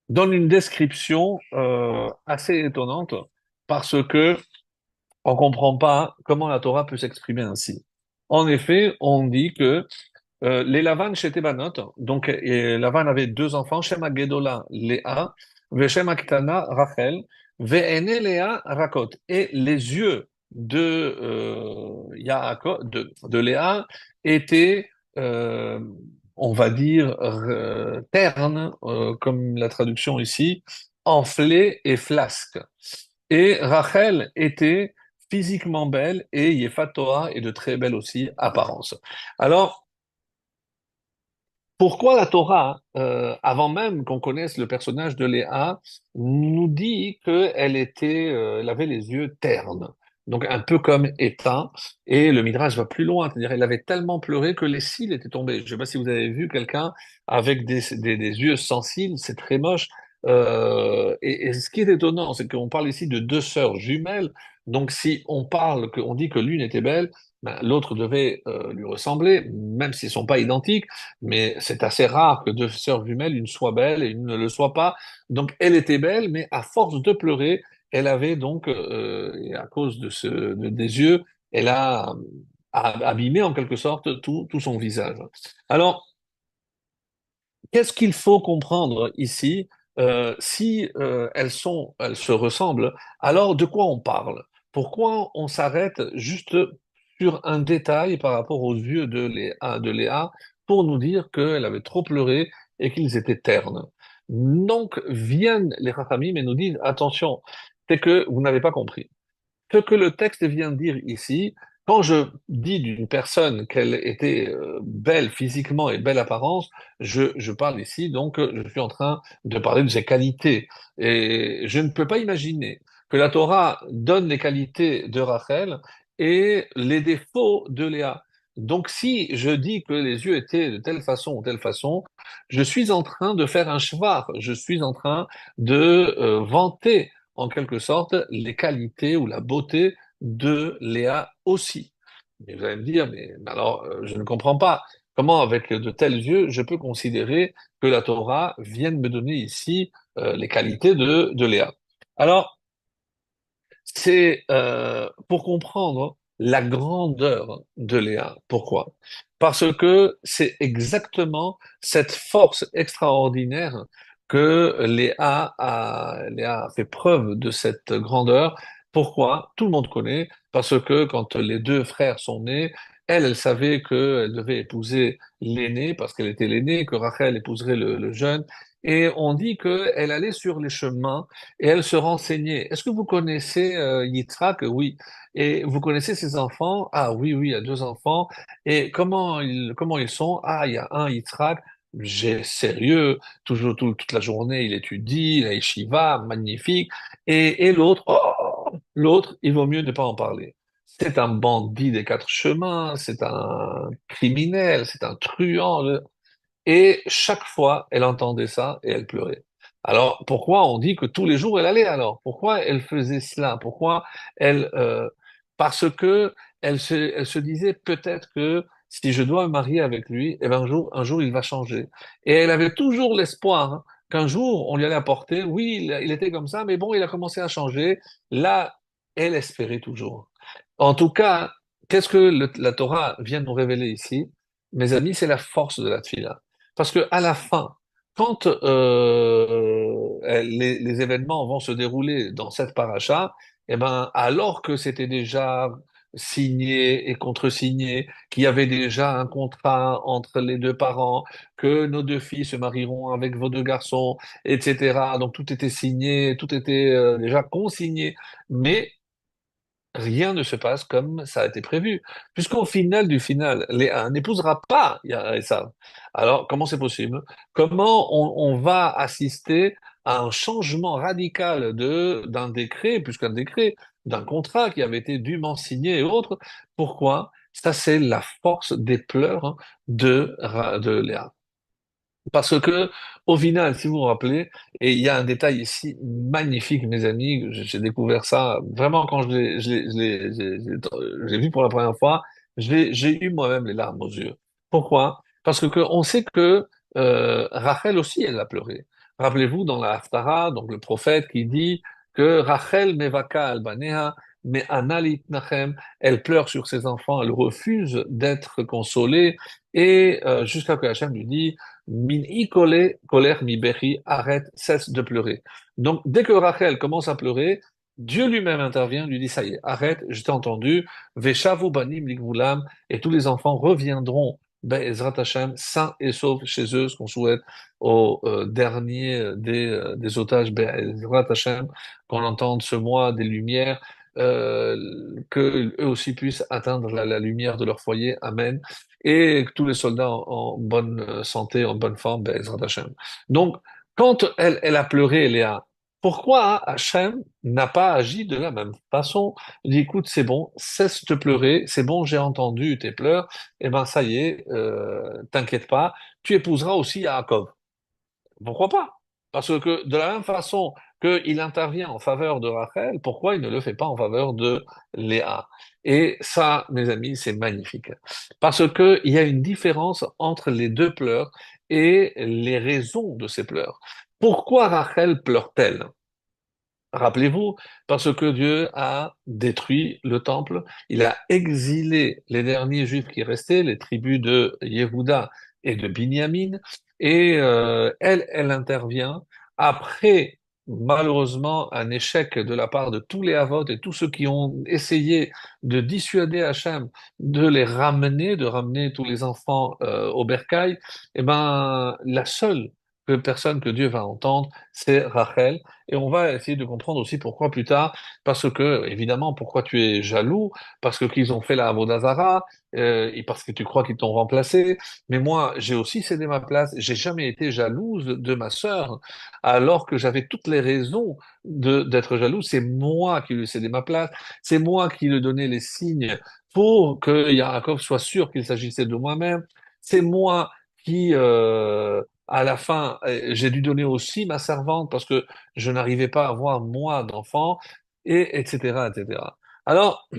Speaker 1: donne une description assez étonnante parce que on comprend pas comment la Torah peut s'exprimer ainsi. En effet, on dit que les Lavan chez Banot, donc et Lavan avait deux enfants, Shema Gedola, Léa, Veshema Ktana, Rachel, Ve'ene Léa, Rakot. Et les yeux de Yaakov, de Léa étaient, euh, on va dire, ternes, comme la traduction ici, enflés et flasques. Et Rachel était physiquement belle et Yefatoa est de très belle aussi apparence. Alors, pourquoi la Torah, avant même qu'on connaisse le personnage de Léa, nous dit qu'elle était, elle avait les yeux ternes, donc un peu comme éteint, et le Midrash va plus loin, c'est-à-dire elle avait tellement pleuré que les cils étaient tombés. Je ne sais pas si vous avez vu quelqu'un avec des yeux sans cils, c'est très moche. Et ce qui est étonnant, c'est qu'on parle ici de deux sœurs jumelles, donc si on parle, on dit que l'une était belle, ben, l'autre devait lui ressembler, même s'ils sont pas identiques, mais c'est assez rare que deux sœurs jumelles, une soit belle et une ne le soit pas. Donc elle était belle, mais à force de pleurer, elle avait donc, et à cause des yeux, elle a abîmé en quelque sorte tout son visage. Alors, qu'est-ce qu'il faut comprendre ici? Si elles se ressemblent, alors de quoi on parle? Pourquoi on s'arrête juste sur un détail par rapport aux yeux de Léa pour nous dire qu'elle avait trop pleuré et qu'ils étaient ternes? Donc viennent les Rachamim et nous disent, attention, c'est que vous n'avez pas compris. Ce que le texte vient dire ici, quand je dis d'une personne qu'elle était belle physiquement et belle apparence, je parle ici, donc je suis en train de parler de ses qualités. Et je ne peux pas imaginer que la Torah donne les qualités de Rachel et les défauts de Léa. Donc, si je dis que les yeux étaient de telle façon ou telle façon, je suis en train de faire un shvar, je suis en train de vanter en quelque sorte les qualités ou la beauté de Léa aussi. Et vous allez me dire, mais alors, je ne comprends pas. Comment, avec de tels yeux, je peux considérer que la Torah vient de me donner ici les qualités de Léa? Alors, c'est pour comprendre la grandeur de Léa. Pourquoi? Parce que c'est exactement cette force extraordinaire que Léa a fait preuve de cette grandeur. Pourquoi? Tout le monde connaît. Parce que quand les deux frères sont nés, elle savait qu'elle devait épouser l'aîné parce qu'elle était l'aînée, que Rachel épouserait le jeune. Et on dit qu'elle allait sur les chemins et elle se renseignait. Est-ce que vous connaissez Yitzhak? Oui. Et vous connaissez ses enfants? Ah oui, oui, il y a deux enfants. Et comment ils sont? Ah, il y a un Yitzhak, j'ai sérieux, toujours toute la journée, il étudie, la yeshiva, magnifique. Et l'autre, l'autre, il vaut mieux ne pas en parler. C'est un bandit des quatre chemins, c'est un criminel, c'est un truand. Et chaque fois, elle entendait ça et elle pleurait. Alors, pourquoi on dit que tous les jours elle allait alors? Pourquoi elle faisait cela? Pourquoi elle parce que elle se disait peut-être que si je dois me marier avec lui, eh ben un jour il va changer. Et elle avait toujours l'espoir hein, qu'un jour on lui allait apporter. Oui, il était comme ça, mais bon, il a commencé à changer. Là, elle espérait toujours. En tout cas, qu'est-ce que la Torah vient nous révéler ici? Mes amis, c'est la force de la tefila. Parce que à la fin, quand les événements vont se dérouler dans cette paracha, eh ben, alors que c'était déjà signé et contresigné, qu'il y avait déjà un contrat entre les deux parents, que nos deux filles se marieront avec vos deux garçons, etc. Donc tout était signé, tout était déjà consigné, mais rien ne se passe comme ça a été prévu. Puisqu'au final du final, Léa n'épousera pas Esav. Alors, comment c'est possible? Comment on va assister à un changement radical d'un décret, plus qu'un décret, d'un contrat qui avait été dûment signé et autres? Pourquoi? Ça, c'est la force des pleurs hein, de Léa. Parce que, au final, si vous vous rappelez, et il y a un détail ici magnifique, mes amis, j'ai découvert ça vraiment quand j'ai vu pour la première fois, j'ai eu moi-même les larmes aux yeux. Pourquoi? Parce que on sait que Rachel aussi, elle a pleuré. Rappelez-vous dans la Haftara, donc le prophète qui dit que Rachel mevaka albanea, mais analit nachem, elle pleure sur ses enfants, elle refuse d'être consolée, et jusqu'à ce que Hachem lui dit Min colère mi bechi, arrête, cesse de pleurer. Donc, dès que Rachel commence à pleurer, Dieu lui-même intervient, lui dit, ça y est, arrête, je t'ai entendu, Veshavu banim ligvulam, et tous les enfants reviendront, Be'ezrat Hashem, sains et saufs chez eux, ce qu'on souhaite au dernier des otages, Be'ezrat Hashem, qu'on entende ce mois des lumières, euh, que eux aussi puissent atteindre la lumière de leur foyer, Amen et tous les soldats en bonne santé, en bonne forme, Be'ezrat Hashem. Donc, quand elle a pleuré, Léa, pourquoi Hachem n'a pas agi de la même façon? Il dit, écoute, c'est bon, cesse de pleurer, c'est bon, j'ai entendu tes pleurs, et ben ça y est, t'inquiète pas, tu épouseras aussi Yaakov. Pourquoi pas? Parce que de la même façon qu'il intervient en faveur de Rachel, pourquoi il ne le fait pas en faveur de Léa? Et ça, mes amis, c'est magnifique. Parce que il y a une différence entre les deux pleurs et les raisons de ces pleurs. Pourquoi Rachel pleure-t-elle? Rappelez-vous, parce que Dieu a détruit le temple, il a exilé les derniers juifs qui restaient, les tribus de Yehuda et de Binyamin, et elle intervient après, malheureusement, un échec de la part de tous les Havot et tous ceux qui ont essayé de dissuader Hachem de les ramener, de ramener tous les enfants au bercail, et ben, la seule que personne que Dieu va entendre, c'est Rachel. Et on va essayer de comprendre aussi pourquoi plus tard. Parce que, évidemment, pourquoi tu es jaloux? Parce que qu'ils ont fait la Avodazara, et parce que tu crois qu'ils t'ont remplacé. Mais moi, j'ai aussi cédé ma place. J'ai jamais été jalouse de ma sœur, alors que j'avais toutes les raisons d'être jaloux. C'est moi qui lui ai cédé ma place. C'est moi qui lui ai donné les signes pour que Yaakov soit sûr qu'il s'agissait de moi-même. C'est moi qui, à la fin, j'ai dû donner aussi ma servante parce que je n'arrivais pas à avoir moi d'enfant, et etc., etc. Alors,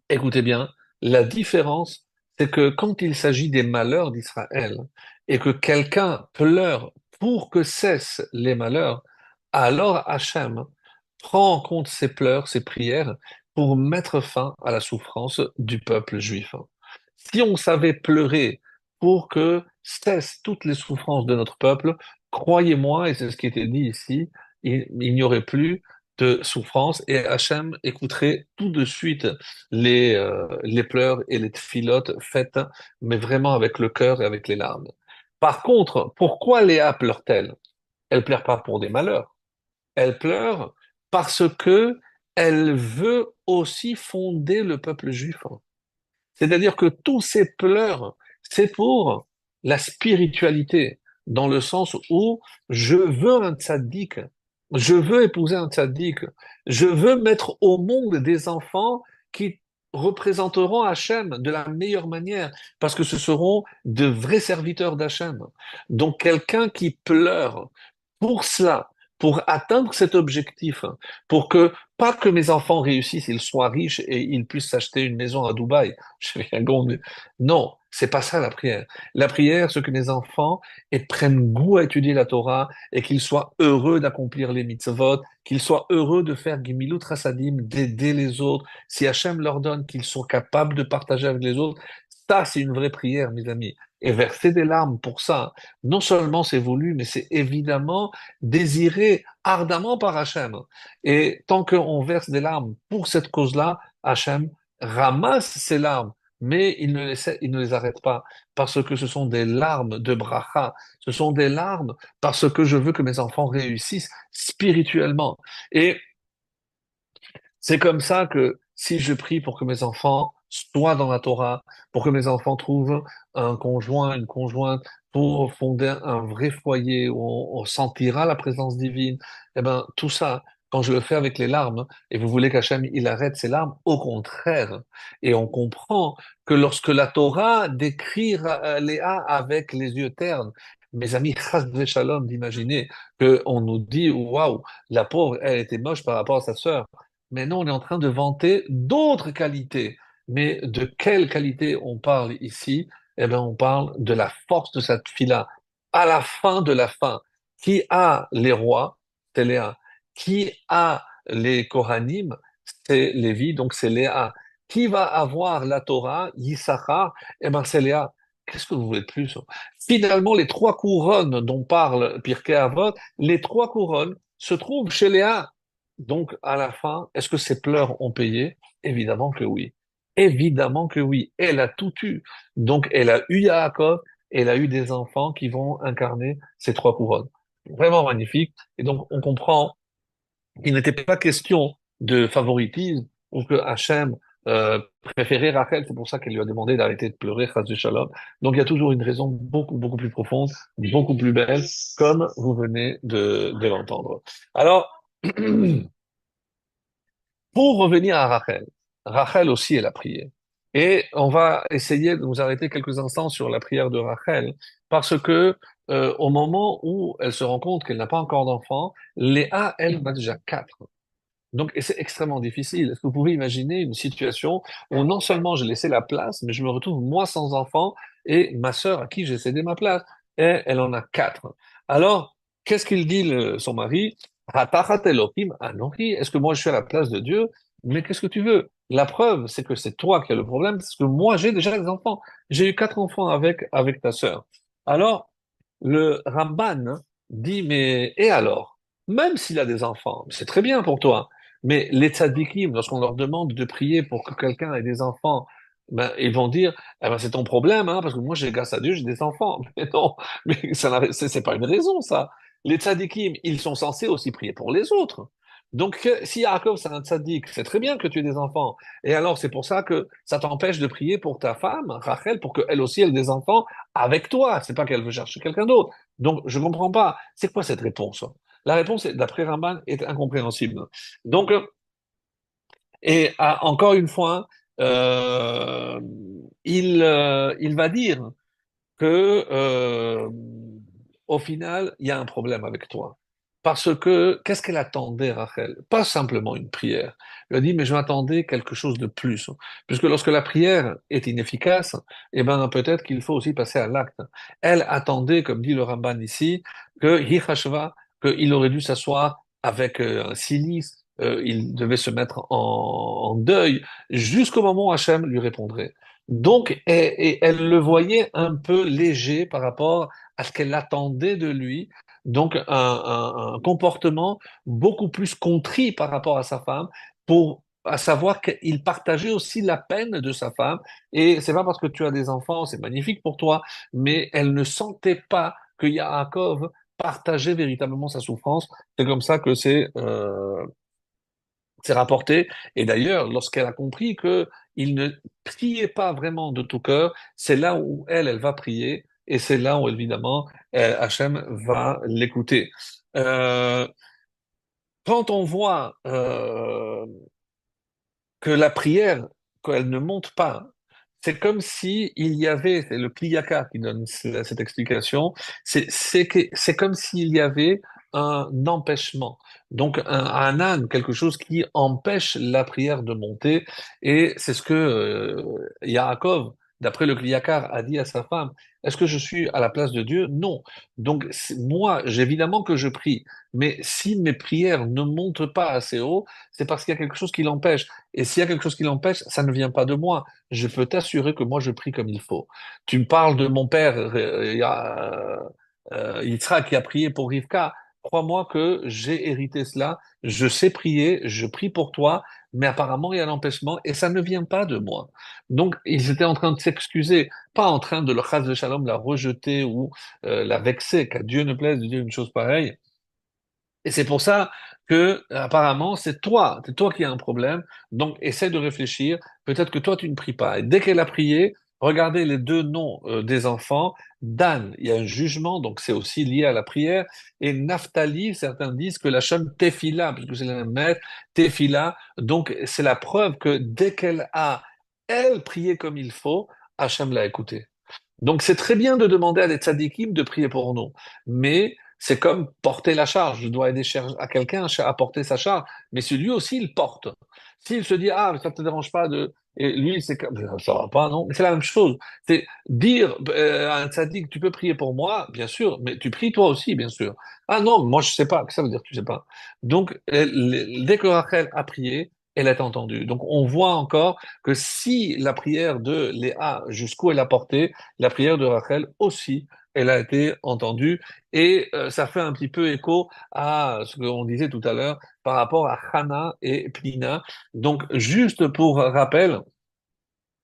Speaker 1: écoutez bien, la différence, c'est que quand il s'agit des malheurs d'Israël et que quelqu'un pleure pour que cessent les malheurs, alors Hachem prend en compte ses pleurs, ses prières pour mettre fin à la souffrance du peuple juif. Si on savait pleurer pour que cessent toutes les souffrances de notre peuple, croyez-moi, et c'est ce qui était dit ici, il n'y aurait plus de souffrance et Hachem écouterait tout de suite les pleurs et les tfilotes faites, mais vraiment avec le cœur et avec les larmes. Par contre, pourquoi Léa pleure-t-elle? Elle pleure pas pour des malheurs. Elle pleure parce que elle veut aussi fonder le peuple juif. C'est-à-dire que tous ces pleurs, c'est pour la spiritualité, dans le sens où je veux un tzaddik, je veux épouser un tzaddik, je veux mettre au monde des enfants qui représenteront Hachem de la meilleure manière, parce que ce seront de vrais serviteurs d'Hachem. Donc quelqu'un qui pleure pour cela, pour atteindre cet objectif, pour que, pas que mes enfants réussissent, ils soient riches et ils puissent s'acheter une maison à Dubaï. Je vais Non, c'est pas ça la prière. La prière, c'est que mes enfants prennent goût à étudier la Torah et qu'ils soient heureux d'accomplir les mitzvot, qu'ils soient heureux de faire Gimilut Chasadim, d'aider les autres. Si Hachem leur donne qu'ils sont capables de partager avec les autres, ça, c'est une vraie prière, mes amis. Et verser des larmes pour ça, non seulement c'est voulu, mais c'est évidemment désiré ardemment par Hachem. Et tant qu'on verse des larmes pour cette cause-là, Hachem ramasse ces larmes, mais il ne les arrête pas, parce que ce sont des larmes de bracha, ce sont des larmes parce que je veux que mes enfants réussissent spirituellement. Et c'est comme ça que si je prie pour que mes enfants soient dans la Torah, pour que mes enfants trouvent un conjoint, une conjointe, pour fonder un vrai foyer où on sentira la présence divine, eh ben, tout ça, quand je le fais avec les larmes, et vous voulez qu'Hachem, il arrête ses larmes, au contraire. Et on comprend que lorsque la Torah décrit Léa avec les yeux ternes, mes amis, chas shalom d'imaginer qu'on nous dit, waouh, la pauvre, elle était moche par rapport à sa sœur. Mais non, on est en train de vanter d'autres qualités. Mais de quelle qualité on parle ici? Eh bien, on parle de la force de cette fille-là. À la fin de la fin, qui a les rois? C'est Léa. Qui a les Kohanim? C'est Lévi, donc c'est Léa. Qui va avoir la Torah? Yissachar? Eh bien, c'est Léa. Qu'est-ce que vous voulez de plus? Finalement, les trois couronnes dont parle Pirkei Avot, les trois couronnes se trouvent chez Léa. Donc, à la fin, est-ce que ses pleurs ont payé? Évidemment que oui. Évidemment que oui. Elle a tout eu. Donc, elle a eu Yaakov, elle a eu des enfants qui vont incarner ces trois couronnes. Vraiment magnifique. Et donc, on comprend qu'il n'était pas question de favoritisme ou que Hachem préférait Rachel. C'est pour ça qu'elle lui a demandé d'arrêter de pleurer, chas shalom. Donc, il y a toujours une raison beaucoup plus profonde, beaucoup plus belle, comme vous venez de l'entendre. Alors, pour revenir à Rachel, Rachel aussi, elle a prié. Et on va essayer de nous arrêter quelques instants sur la prière de Rachel, parce que au moment où elle se rend compte qu'elle n'a pas encore d'enfant, Léa, elle, en a déjà quatre. Donc, et c'est extrêmement difficile. Est-ce que vous pouvez imaginer une situation où non seulement j'ai laissé la place, mais je me retrouve moi sans enfant et ma sœur à qui j'ai cédé ma place, et elle en a quatre. Alors, qu'est-ce qu'il dit son mari? Hatachat Elohim Anochi. Est-ce que moi je suis à la place de Dieu? Mais qu'est-ce que tu veux? La preuve, c'est que c'est toi qui as le problème, parce que moi j'ai déjà des enfants. J'ai eu quatre enfants avec ta sœur. Alors, le Ramban dit, mais et alors? Même s'il a des enfants, c'est très bien pour toi. Mais les tzadikim, lorsqu'on leur demande de prier pour que quelqu'un ait des enfants, ben, ils vont dire, eh ben, c'est ton problème, hein, parce que moi, j'ai, grâce à Dieu, j'ai des enfants. Mais non, mais c'est pas une raison, ça. Les tzadikim, ils sont censés aussi prier pour les autres. Donc, si Yaakov, c'est un tzadik, c'est très bien que tu aies des enfants. Et alors, c'est pour ça que ça t'empêche de prier pour ta femme, Rachel, pour qu'elle aussi ait des enfants avec toi. C'est pas qu'elle veut chercher quelqu'un d'autre. Donc, je comprends pas. C'est quoi cette réponse? La réponse, d'après Ramban, est incompréhensible. Donc, encore une fois, euh, il va dire que au final, il y a un problème avec toi. Parce que qu'est-ce qu'elle attendait, Rachel? Pas simplement une prière. Elle a dit, mais je m'attendais quelque chose de plus. Puisque lorsque la prière est inefficace, eh ben, peut-être qu'il faut aussi passer à l'acte. Elle attendait, comme dit le Ramban ici, que Hichashva, qu'il aurait dû s'asseoir avec un silice, il devait se mettre en deuil, jusqu'au moment où Hachem lui répondrait. Donc, et elle le voyait un peu léger par rapport à ce qu'elle attendait de lui. Donc, un comportement beaucoup plus contrit par rapport à sa femme, pour à savoir qu'il partageait aussi la peine de sa femme. Et c'est pas parce que tu as des enfants, c'est magnifique pour toi, mais elle ne sentait pas que Yaakov partageait véritablement sa souffrance. C'est comme ça que c'est rapporté. Et d'ailleurs, lorsqu'elle a compris que il ne priait pas vraiment de tout cœur, c'est là où elle va prier, et c'est là où évidemment Hachem va l'écouter. Euh, Quand on voit que la prière, qu'elle ne monte pas, c'est comme si il y avait, c'est le Kliyaka qui donne cette explication, c'est comme s'il y avait un empêchement. Donc un âne, quelque chose qui empêche la prière de monter, et c'est ce que Yaakov, d'après le Kliyakar, a dit à sa femme. Est-ce que je suis à la place de Dieu? Non. Donc moi, évidemment que je prie, mais si mes prières ne montent pas assez haut, c'est parce qu'il y a quelque chose qui l'empêche. Et s'il y a quelque chose qui l'empêche, ça ne vient pas de moi. Je peux t'assurer que moi, je prie comme il faut. Tu me parles de mon père, Yitzhak, qui a prié pour Rivka. Crois-moi que j'ai hérité cela. Je sais prier, je prie pour toi, mais apparemment, il y a l'empêchement et ça ne vient pas de moi. Donc, ils étaient en train de s'excuser, pas en train de le chas de shalom, la rejeter ou la vexer, qu'à Dieu ne plaise de dire une chose pareille. Et c'est pour ça que, apparemment, c'est toi qui as un problème. Donc, essaie de réfléchir. Peut-être que toi, tu ne pries pas. Et dès qu'elle a prié, regardez les deux noms des enfants. Dan, il y a un jugement, donc c'est aussi lié à la prière. Et Naphtali, certains disent que la chaîne Tefila, puisque c'est la même mère, Tefila. Donc, c'est la preuve que dès qu'elle a, elle, prié comme il faut, Hachem l'a écouté. Donc c'est très bien de demander à des tzadikim de prier pour nous, mais c'est comme porter la charge. Je dois aider à quelqu'un à porter sa charge, mais si lui aussi il porte. S'il se dit ah ça te dérange pas de et lui c'est comme ça va pas non, mais c'est la même chose. C'est dire à un tzadik tu peux prier pour moi, bien sûr, mais tu pries toi aussi bien sûr. Ah non moi je sais pas. Qu'est-ce que ça veut dire tu sais pas. Donc dès que Rachel a prié, elle est entendue. Donc on voit encore que si la prière de Léa jusqu'où elle a porté, la prière de Rachel aussi, elle a été entendue. Et ça fait un petit peu écho à ce qu'on disait tout à l'heure par rapport à Hannah et Pnina. Donc, juste pour rappel,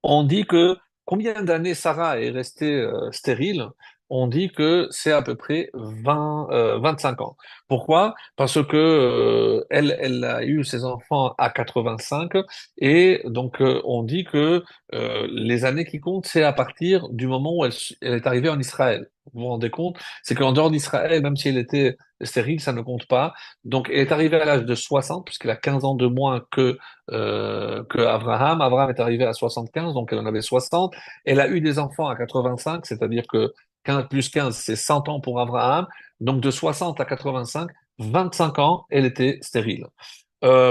Speaker 1: on dit que combien d'années Sarah est restée stérile? On dit que c'est à peu près 25 ans. Pourquoi? Parce que elle a eu ses enfants à 85 et donc on dit que les années qui comptent, c'est à partir du moment où elle est arrivée en Israël. Vous vous rendez compte? C'est qu'en dehors d'Israël, même si elle était stérile, ça ne compte pas. Donc elle est arrivée à l'âge de 60, puisqu'elle a 15 ans de moins que Abraham. Abraham est arrivé à 75, donc elle en avait 60. Elle a eu des enfants à 85, c'est-à-dire que 15 plus 15, c'est 100 ans pour Abraham. Donc de 60 à 85, 25 ans, elle était stérile.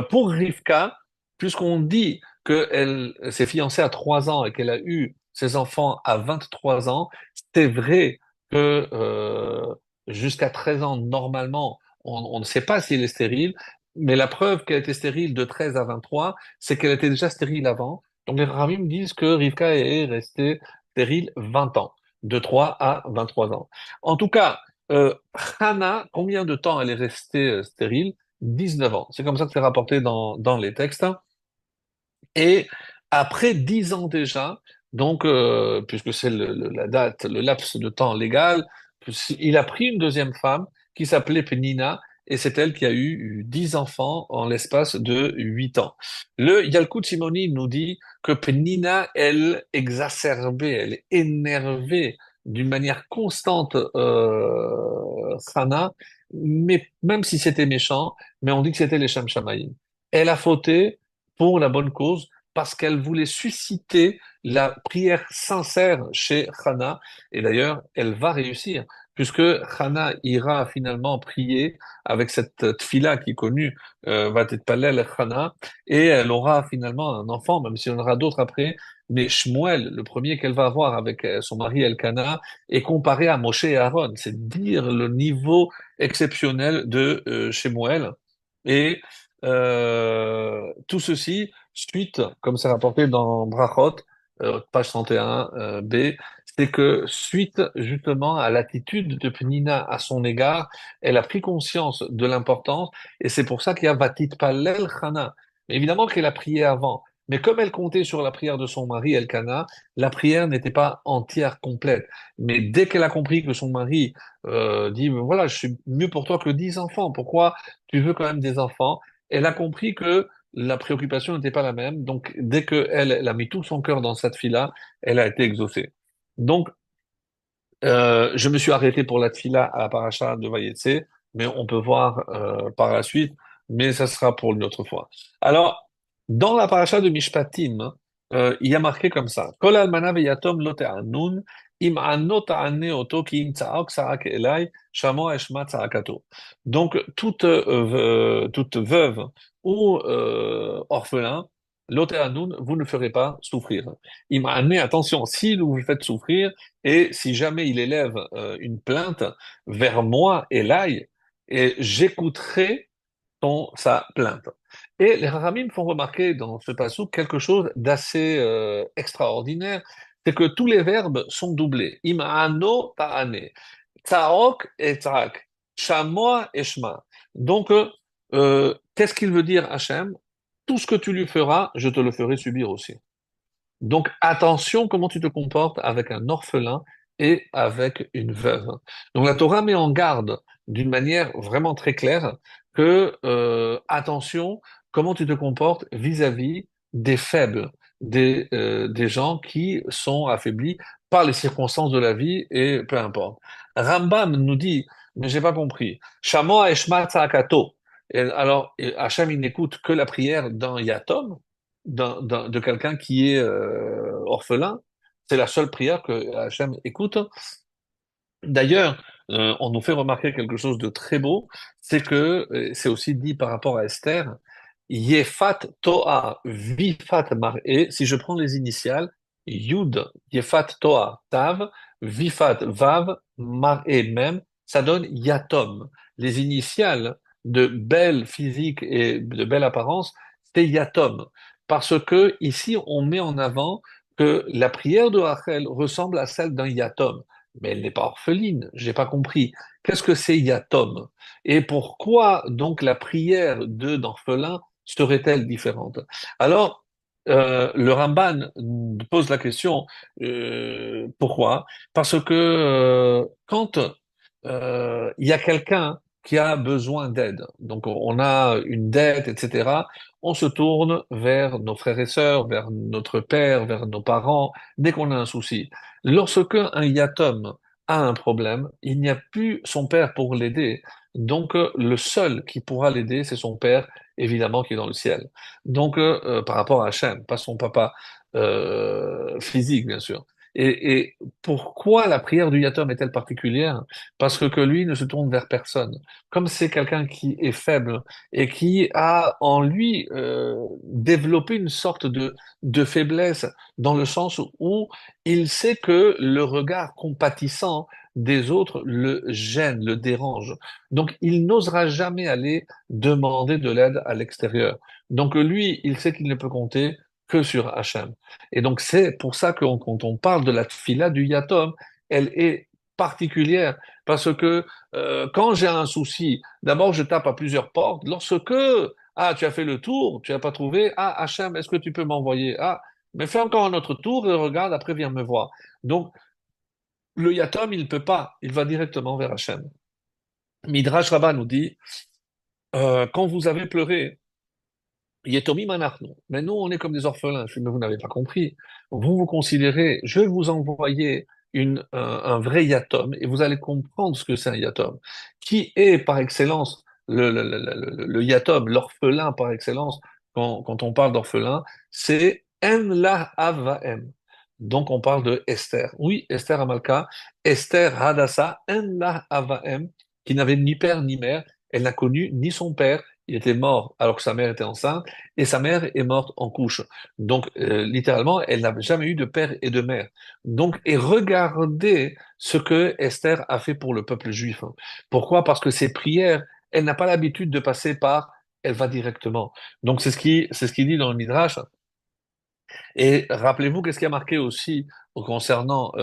Speaker 1: Pour Rivka, puisqu'on dit qu'elle s'est fiancée à 3 ans et qu'elle a eu ses enfants à 23 ans, c'est vrai que jusqu'à 13 ans, normalement, on ne sait pas si elle est stérile, mais la preuve qu'elle était stérile de 13 à 23, c'est qu'elle était déjà stérile avant. Donc les Ramim disent que Rivka est restée stérile 20 ans, de 3 à 23 ans. En tout cas, Hannah, combien de temps elle est restée stérile? 19 ans. C'est comme ça que c'est rapporté dans les textes. Et après 10 ans déjà, donc puisque c'est la date, le laps de temps légal, il a pris une deuxième femme qui s'appelait Pénina, et c'est elle qui a eu 10 enfants en l'espace de 8 ans. Le Yalkut Simoni nous dit que Pénina, elle exacerbait, elle énervait d'une manière constante Hana, mais même si c'était méchant, mais on dit que c'était les Shem Shamaïm. Elle a fauté pour la bonne cause parce qu'elle voulait susciter la prière sincère chez Hana. Et d'ailleurs, elle va réussir, puisque Hana ira finalement prier avec cette tfila qui est connue, Vatetpalel Hana, et elle aura finalement un enfant, même s'il y en aura d'autres après. Mais Shmuel, le premier qu'elle va avoir avec son mari Elkana, est comparé à Moshe et Aaron. C'est dire le niveau exceptionnel de Shmuel. Et tout ceci suite, comme c'est rapporté dans Brachot, page 31 B, c'est que suite justement à l'attitude de Pnina à son égard, elle a pris conscience de l'importance et c'est pour ça qu'il y a Vatit Palel Chana. Évidemment qu'elle a prié avant, mais comme elle comptait sur la prière de son mari Elkana, la prière n'était pas entière, complète. Mais dès qu'elle a compris que son mari dit, voilà, je suis mieux pour toi que 10 enfants, pourquoi tu veux quand même des enfants? Elle a compris que la préoccupation n'était pas la même. Donc, dès qu'elle a mis tout son cœur dans cette fille-là, elle a été exaucée. Donc, je me suis arrêté pour la tfila à la paracha de Vayetse, mais on peut voir par la suite, mais ça sera pour une autre fois. Alors, dans la paracha de Mishpatim, il y a marqué comme ça: Kol almana veyatom lo te'anun, im ano ta'ane oto ki im tza'ok tza'ak elai, shamo eshma tza'akato. Donc, toute veuve ou orphelin, lo te'anun, vous ne ferez pas souffrir. Im ane, attention, si vous vous faites souffrir, et si jamais il élève une plainte vers moi, Elai, et j'écouterai sa plainte. Et les Haramim font remarquer dans ce passage quelque chose d'assez extraordinaire, c'est que tous les verbes sont doublés. Im'ano ta'ane, ta'ok et ta'ak, shamoa et shma. Donc, qu'est-ce qu'il veut dire Hachem? Tout ce que tu lui feras, je te le ferai subir aussi. Donc attention comment tu te comportes avec un orphelin et avec une veuve. Donc la Torah met en garde d'une manière vraiment très claire que attention comment tu te comportes vis-à-vis des faibles, des gens qui sont affaiblis par les circonstances de la vie et peu importe. Rambam nous dit, mais j'ai pas compris, Shama Eshma Tzakato. Et alors, Hachem, il n'écoute que la prière d'un yatom, de quelqu'un qui est orphelin. C'est la seule prière que Hachem écoute. D'ailleurs, on nous fait remarquer quelque chose de très beau, c'est que c'est aussi dit par rapport à Esther, Yefat Toa Vifat Mar'e, si je prends les initiales, Yud, Yefat Toa Tav, Vifat Vav, Mar'e même, ça donne Yatom. Les initiales de belle physique et de belle apparence, c'est Yatom. Parce que ici, on met en avant que la prière de Rachel ressemble à celle d'un Yatom. Mais elle n'est pas orpheline, j'ai pas compris. Qu'est-ce que c'est Yatom? Et pourquoi donc la prière de d'orphelin serait-elle différente? Alors, le Ramban pose la question, pourquoi? Parce que quand il y a quelqu'un qui a besoin d'aide, donc on a une dette, etc., on se tourne vers nos frères et sœurs, vers notre père, vers nos parents, dès qu'on a un souci. Lorsque un yatom a un problème, il n'y a plus son père pour l'aider. Donc, le seul qui pourra l'aider, c'est son père, évidemment, qui est dans le ciel. Donc, par rapport à Hachem, pas son papa physique, bien sûr. Et pourquoi la prière du Yatom est-elle particulière? Parce que lui ne se tourne vers personne. Comme c'est quelqu'un qui est faible et qui a en lui développé une sorte de faiblesse dans le sens où il sait que le regard compatissant des autres le gêne, le dérange. Donc, il n'osera jamais aller demander de l'aide à l'extérieur. Donc, lui, il sait qu'il ne peut compter que sur Hachem. Et donc, c'est pour ça que quand on parle de la tfila du Yatom, elle est particulière parce que quand j'ai un souci, d'abord je tape à plusieurs portes. Lorsque tu as fait le tour, tu n'as pas trouvé, Hachem, est-ce que tu peux m'envoyer? Mais fais encore un autre tour et regarde, après viens me voir. Donc, le Yatom, il ne peut pas, il va directement vers Hachem. Midrash Rabbah nous dit, quand vous avez pleuré, Yetomim anachnu. Mais nous, on est comme des orphelins. Je dis, mais vous n'avez pas compris. Vous vous considérez, je vais vous envoyer un vrai yatom et vous allez comprendre ce que c'est un yatom. Qui est par excellence le yatom, l'orphelin par excellence, quand on parle d'orphelin, c'est En la Avaem. Donc on parle de Esther. Oui, Esther Amalka, Esther Hadassah, En la Avaem, qui n'avait ni père ni mère. Elle n'a connu ni son père. Il était mort alors que sa mère était enceinte et sa mère est morte en couche. Donc, littéralement, elle n'a jamais eu de père et de mère. Donc, et regardez ce que Esther a fait pour le peuple juif. Pourquoi? Parce que ses prières, elle n'a pas l'habitude de passer par, elle va directement. Donc, c'est ce qu'il dit dans le Midrash. Et rappelez-vous, qu'est-ce qui a marqué aussi concernant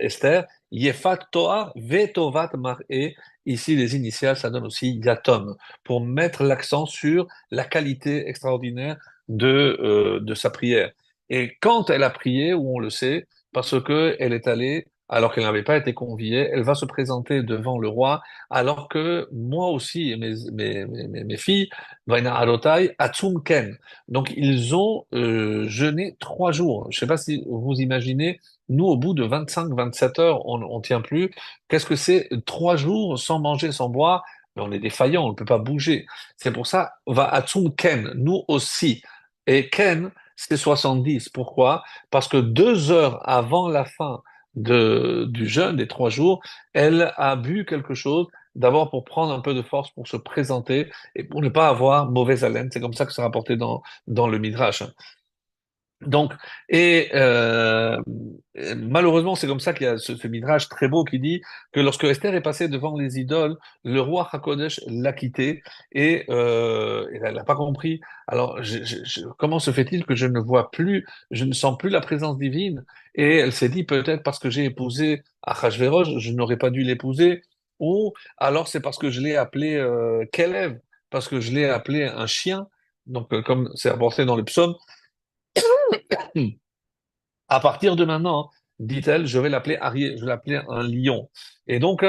Speaker 1: Esther? Yefat Toa Vetovat Mar'e. Ici, les initiales, ça donne aussi Yatom, pour mettre l'accent sur la qualité extraordinaire de sa prière. Et quand elle a prié, où on le sait, parce que elle est allée, alors qu'elle n'avait pas été conviée, elle va se présenter devant le roi, alors que moi aussi, et mes filles, Vaina Adotai, Atsum Ken. Donc, ils ont jeûné 3 jours. Je ne sais pas si vous imaginez, nous, au bout de 25-27 heures, on ne tient plus. Qu'est-ce que c'est 3 jours sans manger, sans boire? Mais on est défaillant, on ne peut pas bouger. C'est pour ça, va atsum ken, nous aussi. Et ken, c'est 70. Pourquoi? Parce que 2 heures avant la fin du jeûne des 3 jours, elle a bu quelque chose, d'abord pour prendre un peu de force pour se présenter et pour ne pas avoir mauvaise haleine. C'est comme ça que c'est rapporté dans le Midrash. Donc, et malheureusement, c'est comme ça qu'il y a ce Midrash très beau qui dit que lorsque Esther est passée devant les idoles, le roi Hakodesh l'a quittée et elle n'a pas compris. Alors, comment se fait-il que je ne vois plus, je ne sens plus la présence divine? Et elle s'est dit peut-être parce que j'ai épousé Achashverosh, je n'aurais pas dû l'épouser, ou alors c'est parce que je l'ai appelé Kélev, parce que je l'ai appelé un chien. Donc, comme c'est apporté dans le psaume. À partir de maintenant, dit-elle, je vais l'appeler Arié, je vais l'appeler un lion. Et donc,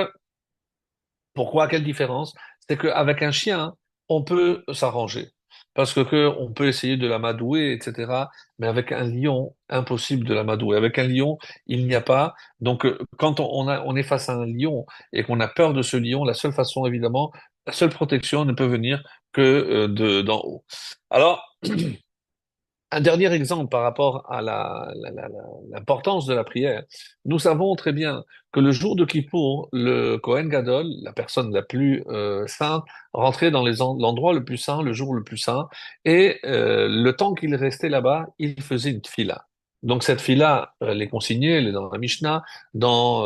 Speaker 1: pourquoi? Quelle différence? C'est qu'avec un chien, on peut s'arranger. Parce que on peut essayer de l'amadouer, etc. Mais avec un lion, impossible de l'amadouer. Avec un lion, il n'y a pas. Donc, quand on est face à un lion et qu'on a peur de ce lion, la seule façon, évidemment, la seule protection ne peut venir que d'en haut. Alors, un dernier exemple par rapport à l'importance de la prière. Nous savons très bien que le jour de Kippour, le Kohen Gadol, la personne la plus sainte, rentrait dans l'endroit le plus saint, le jour le plus saint, et le temps qu'il restait là-bas, il faisait une tfila. Donc cette tfila, elle est consignée, elle est dans la Mishnah, dans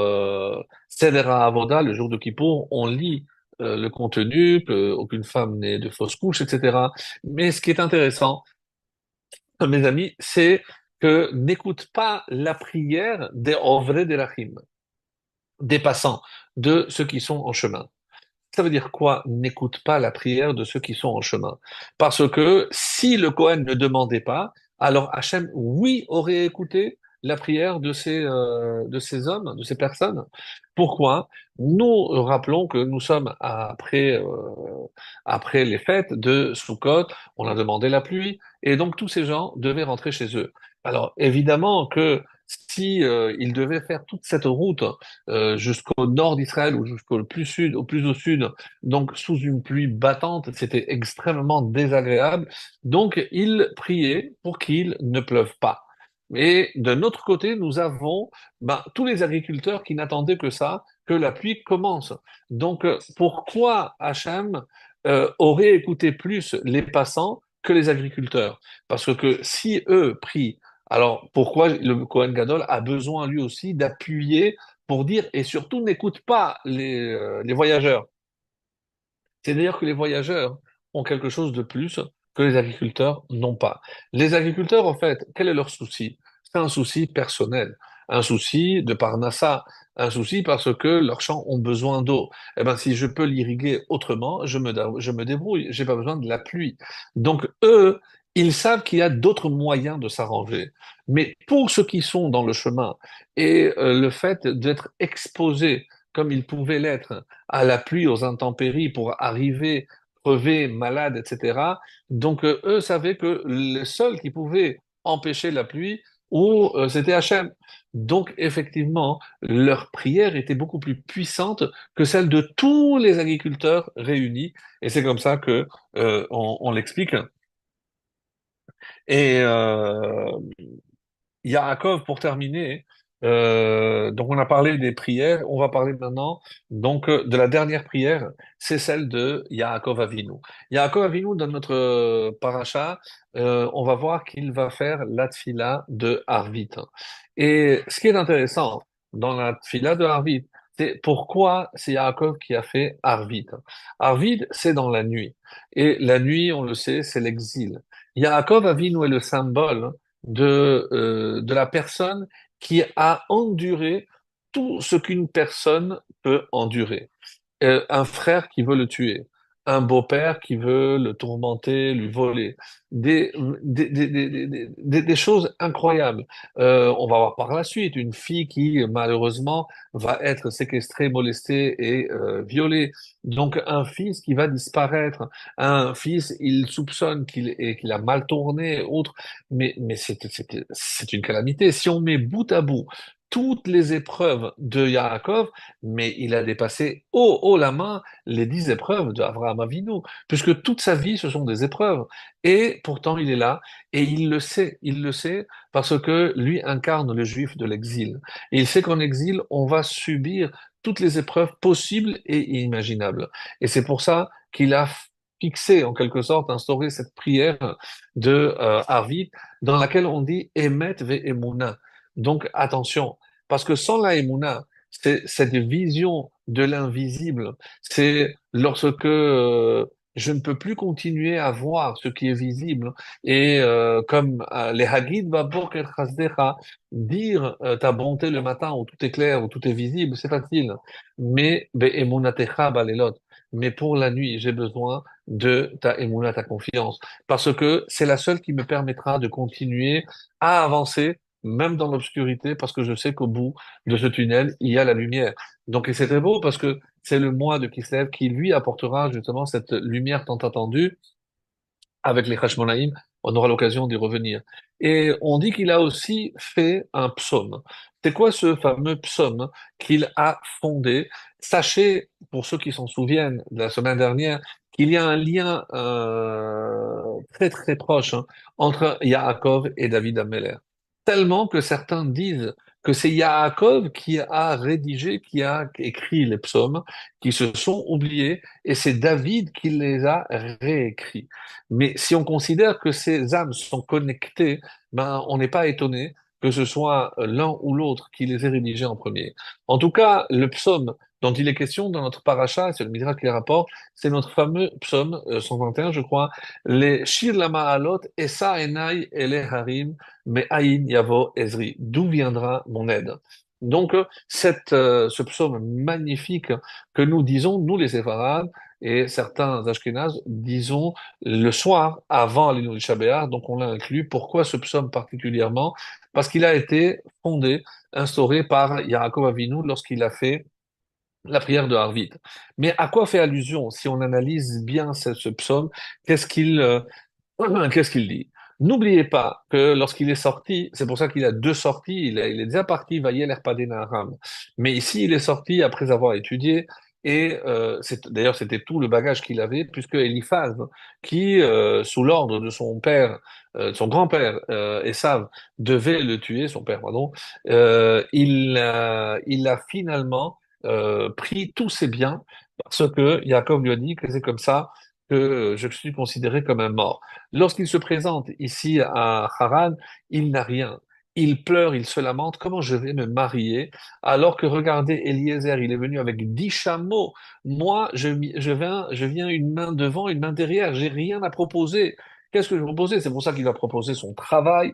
Speaker 1: Seder Avoda, le jour de Kippour, on lit le contenu, qu'aucune femme n'ait de fausse couche, etc. Mais ce qui est intéressant, mes amis, c'est que n'écoute pas la prière des Ovrei Delachim, des passants, de ceux qui sont en chemin. Ça veut dire quoi? N'écoute pas la prière de ceux qui sont en chemin. Parce que si le Cohen ne demandait pas, alors Hachem, oui, aurait écouté la prière de ces hommes, de ces personnes. Pourquoi? Nous rappelons que nous sommes après les fêtes de Sukkot, on a demandé la pluie, et donc tous ces gens devaient rentrer chez eux. Alors évidemment que si ils devaient faire toute cette route jusqu'au nord d'Israël ou jusqu'au plus sud, au plus au sud, donc sous une pluie battante, c'était extrêmement désagréable. Donc ils priaient pour qu'il ne pleuve pas. Et de notre côté, nous avons tous les agriculteurs qui n'attendaient que ça, que la pluie commence. Donc pourquoi Hachem aurait écouté plus les passants que les agriculteurs? Parce que si eux prient, alors pourquoi le Kohen Gadol a besoin lui aussi d'appuyer pour dire, et surtout n'écoute pas les voyageurs. C'est-à-dire que les voyageurs ont quelque chose de plus que les agriculteurs n'ont pas. Les agriculteurs, en fait, quel est leur souci? C'est un souci personnel, un souci de parnassa, un souci parce que leurs champs ont besoin d'eau. Eh ben, si je peux l'irriguer autrement, je me débrouille. J'ai pas besoin de la pluie. Donc, eux, ils savent qu'il y a d'autres moyens de s'arranger. Mais pour ceux qui sont dans le chemin et le fait d'être exposés, comme ils pouvaient l'être, à la pluie, aux intempéries, pour arriver crevés, malades, etc., donc eux savaient que le seul qui pouvait empêcher la pluie, c'était Hachem. Donc effectivement, leur prière était beaucoup plus puissante que celle de tous les agriculteurs réunis. Et c'est comme ça que on l'explique. Et Yaakov, pour terminer, donc on a parlé des prières, on va parler maintenant donc de la dernière prière, c'est celle de Yaakov Avinu. Yaakov Avinu, dans notre paracha, on va voir qu'il va faire la tfila de Harvit. Et ce qui est intéressant dans la tfila de Harvit, c'est pourquoi c'est Yaakov qui a fait Harvit. Harvit, c'est dans la nuit. Et la nuit, on le sait, c'est l'exil. Yaakov Avinu est le symbole de la personne qui a enduré tout ce qu'une personne peut endurer. Un frère qui veut le tuer, un beau-père qui veut le tourmenter, lui voler, des, des choses incroyables. On va voir par la suite une fille qui, malheureusement, va être séquestrée, molestée et violée. Donc, un fils qui va disparaître. Un fils, il soupçonne qu'il a mal tourné, autre, mais c'est une calamité. Si on met bout à bout toutes les épreuves de Yaakov, mais il a dépassé haut la main les 10 épreuves d'Avraham Avinu, puisque toute sa vie, ce sont des épreuves. Et pourtant, il est là, et il le sait parce que lui incarne le juif de l'exil. Et il sait qu'en exil, on va subir toutes les épreuves possibles et inimaginables. Et c'est pour ça qu'il a fixé, en quelque sorte, instauré cette prière de Harvit, dans laquelle on dit Emet ve'emuna. Donc attention, parce que sans la emuna, c'est cette vision de l'invisible. C'est lorsque je ne peux plus continuer à voir ce qui est visible. Et comme les Hagid Baboker Chasdecha, dire ta bonté le matin où tout est clair, où tout est visible, c'est facile. Mais be'emunatecha balelot. Mais pour la nuit, j'ai besoin de ta émouna, ta confiance. Parce que c'est la seule qui me permettra de continuer à avancer, même dans l'obscurité, parce que je sais qu'au bout de ce tunnel, il y a la lumière. Donc, et c'est très beau parce que c'est le moi de Kislev qui lui apportera justement cette lumière tant attendue avec les Hashmonaïm. On aura l'occasion d'y revenir. Et on dit qu'il a aussi fait un psaume. C'est quoi ce fameux psaume qu'il a fondé? Sachez, pour ceux qui s'en souviennent de la semaine dernière, qu'il y a un lien très très proche entre Yaakov et David Ameller. Tellement que certains disent que c'est Yaakov qui a rédigé, qui a écrit les psaumes, qui se sont oubliés, et c'est David qui les a réécrits. Mais si on considère que ces âmes sont connectées, ben, on n'est pas étonné que ce soit l'un ou l'autre qui les ait rédigés en premier. En tout cas, le psaume dont il est question dans notre paracha, c'est le Midrash qui les rapporte, c'est notre fameux psaume 121, je crois, les Shir la Ma'alot, Esa Enai Ele Harim, Me'ayin Yavo Ezri. D'où viendra mon aide? Donc, ce psaume magnifique que nous disons, nous les séfarades, et certains Ashkénazes, disons le soir avant l'Inouï Shabbat, donc on l'a inclus. Pourquoi ce psaume particulièrement? Parce qu'il a été fondé, instauré par Yaakov Avinu lorsqu'il a fait la prière de Harvit. Mais à quoi fait allusion? Si on analyse bien ce psaume, qu'est-ce qu'il qu'est-ce qu'il dit? N'oubliez pas que lorsqu'il est sorti, c'est pour ça qu'il a deux sorties, il est déjà parti, Vaïel Erpadena Aram. Mais ici, il est sorti après avoir étudié, et d'ailleurs, c'était tout le bagage qu'il avait, puisque Eliphaz, qui, sous l'ordre de son père, de son grand-père, Esav, devait le tuer, son père, pardon, il a finalement pris tous ses biens, parce que Jacob lui a dit que c'est comme ça que je suis considéré comme un mort. Lorsqu'il se présente ici à Haran, il n'a rien. Il pleure, il se lamente. Comment je vais me marier? Alors que regardez, Eliezer, il est venu avec 10 chameaux. Moi, je viens une main devant, une main derrière. J'ai rien à proposer. Qu'est-ce que je vais proposer? C'est pour ça qu'il va proposer son travail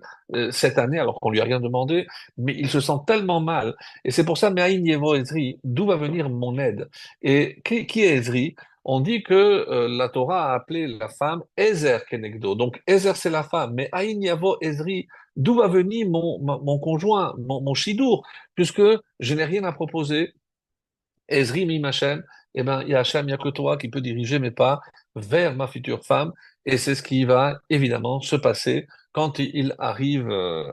Speaker 1: cette année, alors qu'on lui a rien demandé. Mais il se sent tellement mal. Et c'est pour ça, Me'aïn Yevo Ezri, d'où va venir mon aide? Et qui est Ezri? on dit que la Torah a appelé la femme Ezer Kenegdo. Donc Ezer c'est la femme, mais Aïn Yavo Ezri, d'où va venir mon conjoint, mon shidour, puisque je n'ai rien à proposer. Ezri mi Hachem, eh ben, il y a Hachem, il n'y a que toi qui peux diriger mes pas vers ma future femme. Et c'est ce qui va évidemment se passer quand il arrive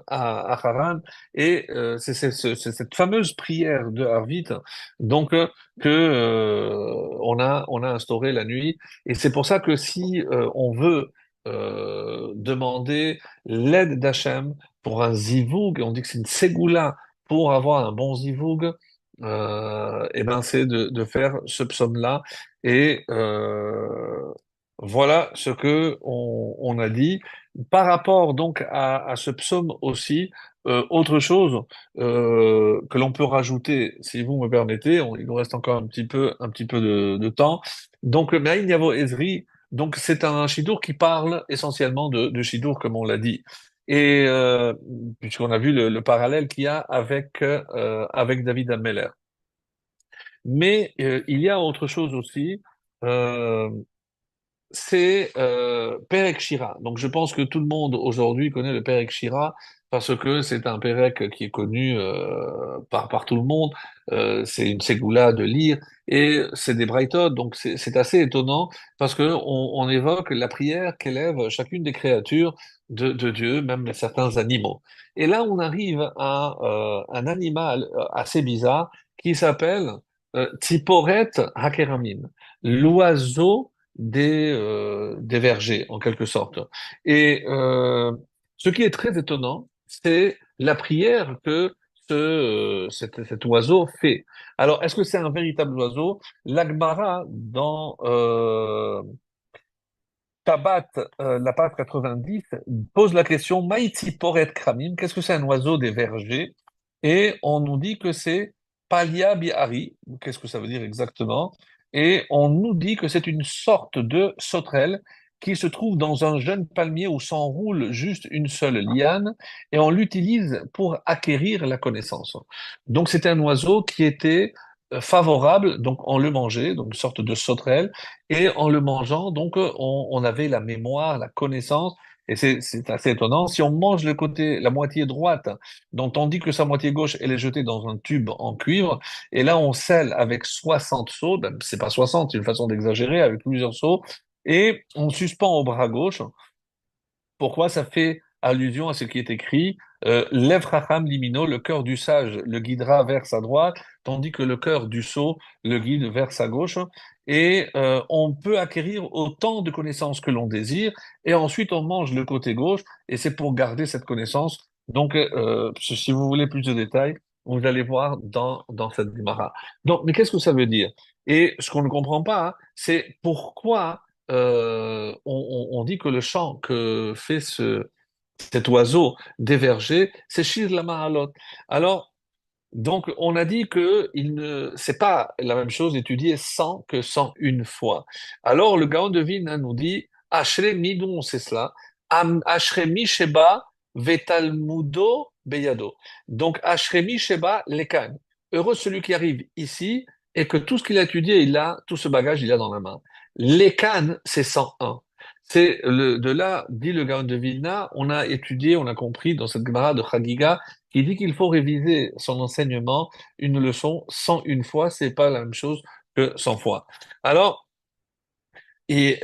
Speaker 1: à Haran. Et c'est cette fameuse prière de Harvit donc, que on a instauré la nuit. Et c'est pour ça que si on veut demander l'aide d'Hachem pour un zivoug, on dit que c'est une ségoula pour avoir un bon zivoug, eh ben c'est de faire ce psaume-là. Et voilà ce que on a dit. Par rapport donc à ce psaume aussi, autre chose que l'on peut rajouter, si vous me permettez, il nous reste encore un petit peu de temps. Donc, Me'ayin Yavo Ezri, donc c'est un Shidour qui parle essentiellement de Shidour, comme on l'a dit. Et puisqu'on a vu le parallèle qu'il y a avec David Ameller. Mais il y a autre chose aussi, euh, c'est Perek Shira. Donc je pense que tout le monde aujourd'hui connaît le Perek Shira parce que c'est un Perek qui est connu par tout le monde. C'est une ségoula de lire et c'est des braïtot, donc c'est assez étonnant parce que on évoque la prière qu'élève chacune des créatures de Dieu, même certains animaux. Et là on arrive à un animal assez bizarre qui s'appelle Tziporet Hakeramim, l'oiseau des vergers, en quelque sorte. Et ce qui est très étonnant, c'est la prière que cet oiseau fait. Alors, est-ce que c'est un véritable oiseau? L'Agmara, dans Tabat, la page 90, pose la question, Maïti poret kramim, qu'est-ce que c'est un oiseau des vergers? Et on nous dit que c'est Palia biari, qu'est-ce que ça veut dire exactement? Et on nous dit que c'est une sorte de sauterelle qui se trouve dans un jeune palmier où s'enroule juste une seule liane et on l'utilise pour acquérir la connaissance. Donc c'est un oiseau qui était favorable, donc on le mangeait, donc une sorte de sauterelle, et en le mangeant, donc, on avait la mémoire, la connaissance, et c'est assez étonnant. Si on mange la moitié droite, dont on dit que sa moitié gauche, elle est jetée dans un tube en cuivre, et là, on scelle avec 60 seaux, ben, c'est pas 60, c'est une façon d'exagérer, avec plusieurs seaux, et on suspend au bras gauche. Pourquoi? Ça fait allusion à ce qui est écrit, Lev Chacham Limino, le cœur du sage le guidera vers sa droite, tandis que le cœur du sot le guide vers sa gauche. Et on peut acquérir autant de connaissances que l'on désire, et ensuite on mange le côté gauche, et c'est pour garder cette connaissance. Donc, si vous voulez plus de détails, vous allez voir dans cette Gemara. Donc, mais qu'est-ce que ça veut dire? Et ce qu'on ne comprend pas, hein, c'est pourquoi on dit que le chant que fait cet oiseau des vergers, c'est Shir la Mahalot. Alors, donc, on a dit que c'est pas la même chose d'étudier 100 que 101 fois. Alors, le Gaon de Vilna nous dit, Ashre Midon, c'est cela, Ashre Mi Sheba Vetalmudo Beyado. Donc, Ashre Mi Sheba Lekan. Heureux celui qui arrive ici et que tout ce qu'il a étudié, tout ce bagage, il a dans la main. Lekan, c'est 101. De là, dit le Gaon de Vilna, on a étudié, on a compris dans cette Gemara de Chagiga, qui dit qu'il faut réviser son enseignement, une leçon 101 fois, c'est pas la même chose que 100 fois. Alors, et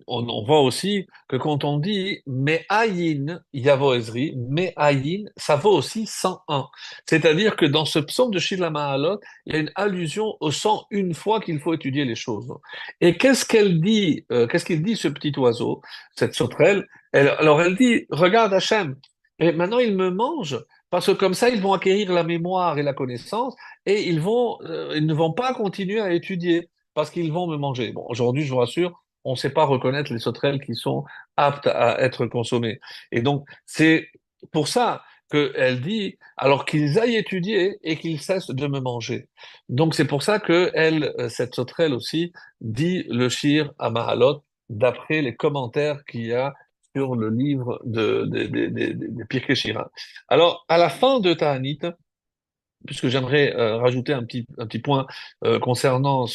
Speaker 1: on voit aussi que quand on dit Me'ayin Yavo Ezri, Me'ayin, ça vaut aussi 101. C'est-à-dire que dans ce psaume de Shila Mahalot, il y a une allusion aux 101 fois qu'il faut étudier les choses. Et qu'est-ce qu'il dit ce petit oiseau, cette sauterelle? Alors elle dit, regarde Hachem, et maintenant ils me mangent, parce que comme ça ils vont acquérir la mémoire et la connaissance, et ils ne vont pas continuer à étudier parce qu'ils vont me manger. Bon, aujourd'hui, je vous rassure, on ne sait pas reconnaître les sauterelles qui sont aptes à être consommées. Et donc, c'est pour ça qu'elle dit, alors qu'ils aillent étudier et qu'ils cessent de me manger. Donc, c'est pour ça que cette sauterelle aussi, dit le shir à Mahalot, d'après les commentaires qu'il y a sur le livre des Pirkei Shira. Alors, à la fin de Ta'anit, puisque j'aimerais rajouter un petit point concernant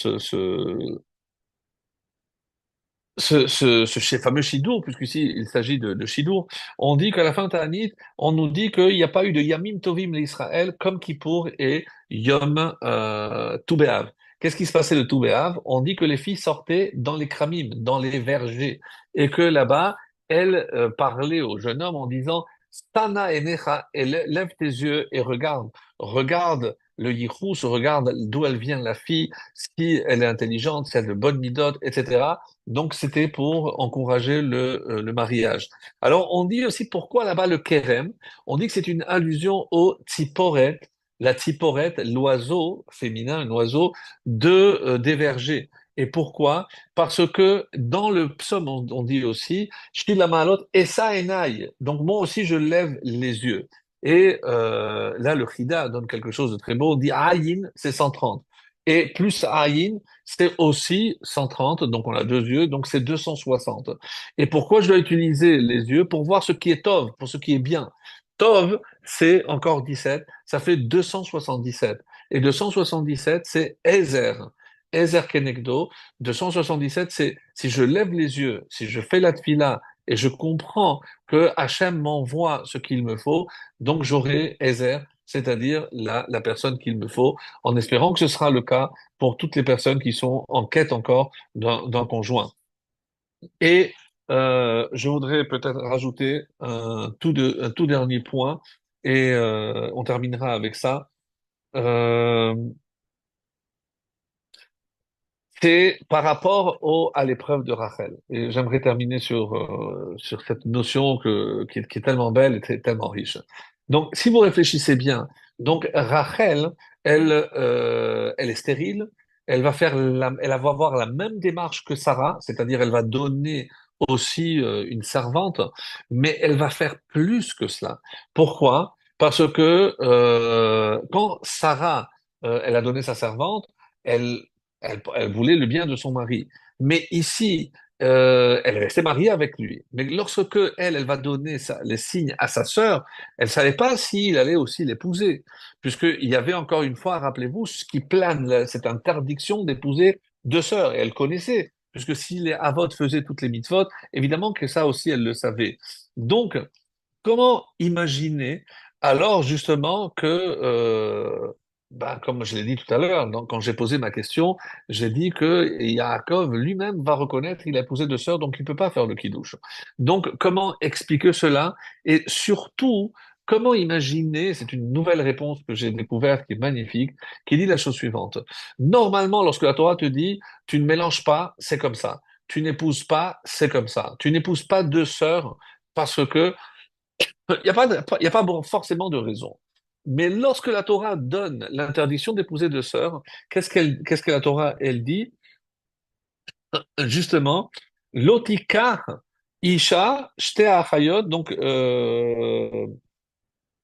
Speaker 1: ce fameux Shidour, puisqu'ici il s'agit de Shidour, on dit qu'à la fin de Ta'anit, on nous dit qu'il n'y a pas eu de Yamim Tovim l'Israël comme Kippour et Yom Tou B'Av. Qu'est-ce qui se passait le Tou B'Av? On dit que les filles sortaient dans les kramim, dans les vergers, et que là-bas, elles parlaient au jeune homme en disant Stana enecha, et lève tes yeux et regarde, regarde le yichus, regarde d'où elle vient la fille, si elle est intelligente, si elle a de bonnes midotes, etc. Donc, c'était pour encourager le mariage. Alors, on dit aussi pourquoi là-bas le kérem. On dit que c'est une allusion au tziporet, la tziporet, l'oiseau féminin, un oiseau des vergers. Et pourquoi? Parce que dans le psaume, on dit aussi, Shila Maalot, Esa Enai. Donc, moi aussi, je lève les yeux. Et là, le Chida donne quelque chose de très beau. On dit Ayin, c'est 130. Et plus Ayin, c'est aussi 130, donc on a deux yeux, donc c'est 260. Et pourquoi je dois utiliser les yeux? Pour voir ce qui est Tov, pour ce qui est bien. Tov, c'est encore 17, ça fait 277. Et 277, c'est Ezer. Ezer Kenegdo. 277, c'est si je lève les yeux, si je fais la tfila et je comprends que Hachem m'envoie ce qu'il me faut, donc j'aurai Ezer, c'est-à-dire la personne qu'il me faut, en espérant que ce sera le cas pour toutes les personnes qui sont en quête encore d'un conjoint. Et je voudrais peut-être rajouter un tout dernier point, et on terminera avec ça. Euh, c'est par rapport à l'épreuve de Rachel. Et j'aimerais terminer sur cette notion qui est tellement belle et tellement riche. Donc, si vous réfléchissez bien, donc Rachel, elle est stérile, elle va avoir la même démarche que Sarah, c'est-à-dire elle va donner aussi une servante, mais elle va faire plus que cela. Pourquoi? Parce que quand Sarah, elle a donné sa servante, elle elle voulait le bien de son mari. Mais ici, elle restait mariée avec lui. Mais lorsque elle va donner les signes à sa sœur, elle savait pas s'il allait aussi l'épouser. Puisqu'il y avait encore une fois, rappelez-vous, ce qui plane, cette interdiction d'épouser deux sœurs. Et elle connaissait. Puisque si les Havot faisaient toutes les mitzvot, évidemment que ça aussi, elle le savait. Donc, comment imaginer alors justement que, ben, comme je l'ai dit tout à l'heure, donc, quand j'ai posé ma question, j'ai dit que Yaakov lui-même va reconnaître qu'il a épousé deux sœurs, donc il ne peut pas faire le kidouche. Donc comment expliquer cela? Et surtout, comment imaginer, c'est une nouvelle réponse que j'ai découverte qui est magnifique, qui dit la chose suivante. Normalement, lorsque la Torah te dit, tu ne mélanges pas, c'est comme ça. Tu n'épouses pas, c'est comme ça. Tu n'épouses pas deux sœurs parce que il y a pas forcément de raison. Mais lorsque la Torah donne l'interdiction d'épouser deux sœurs, qu'est-ce que la Torah, elle dit? Justement, lotikar isha shte achayot, donc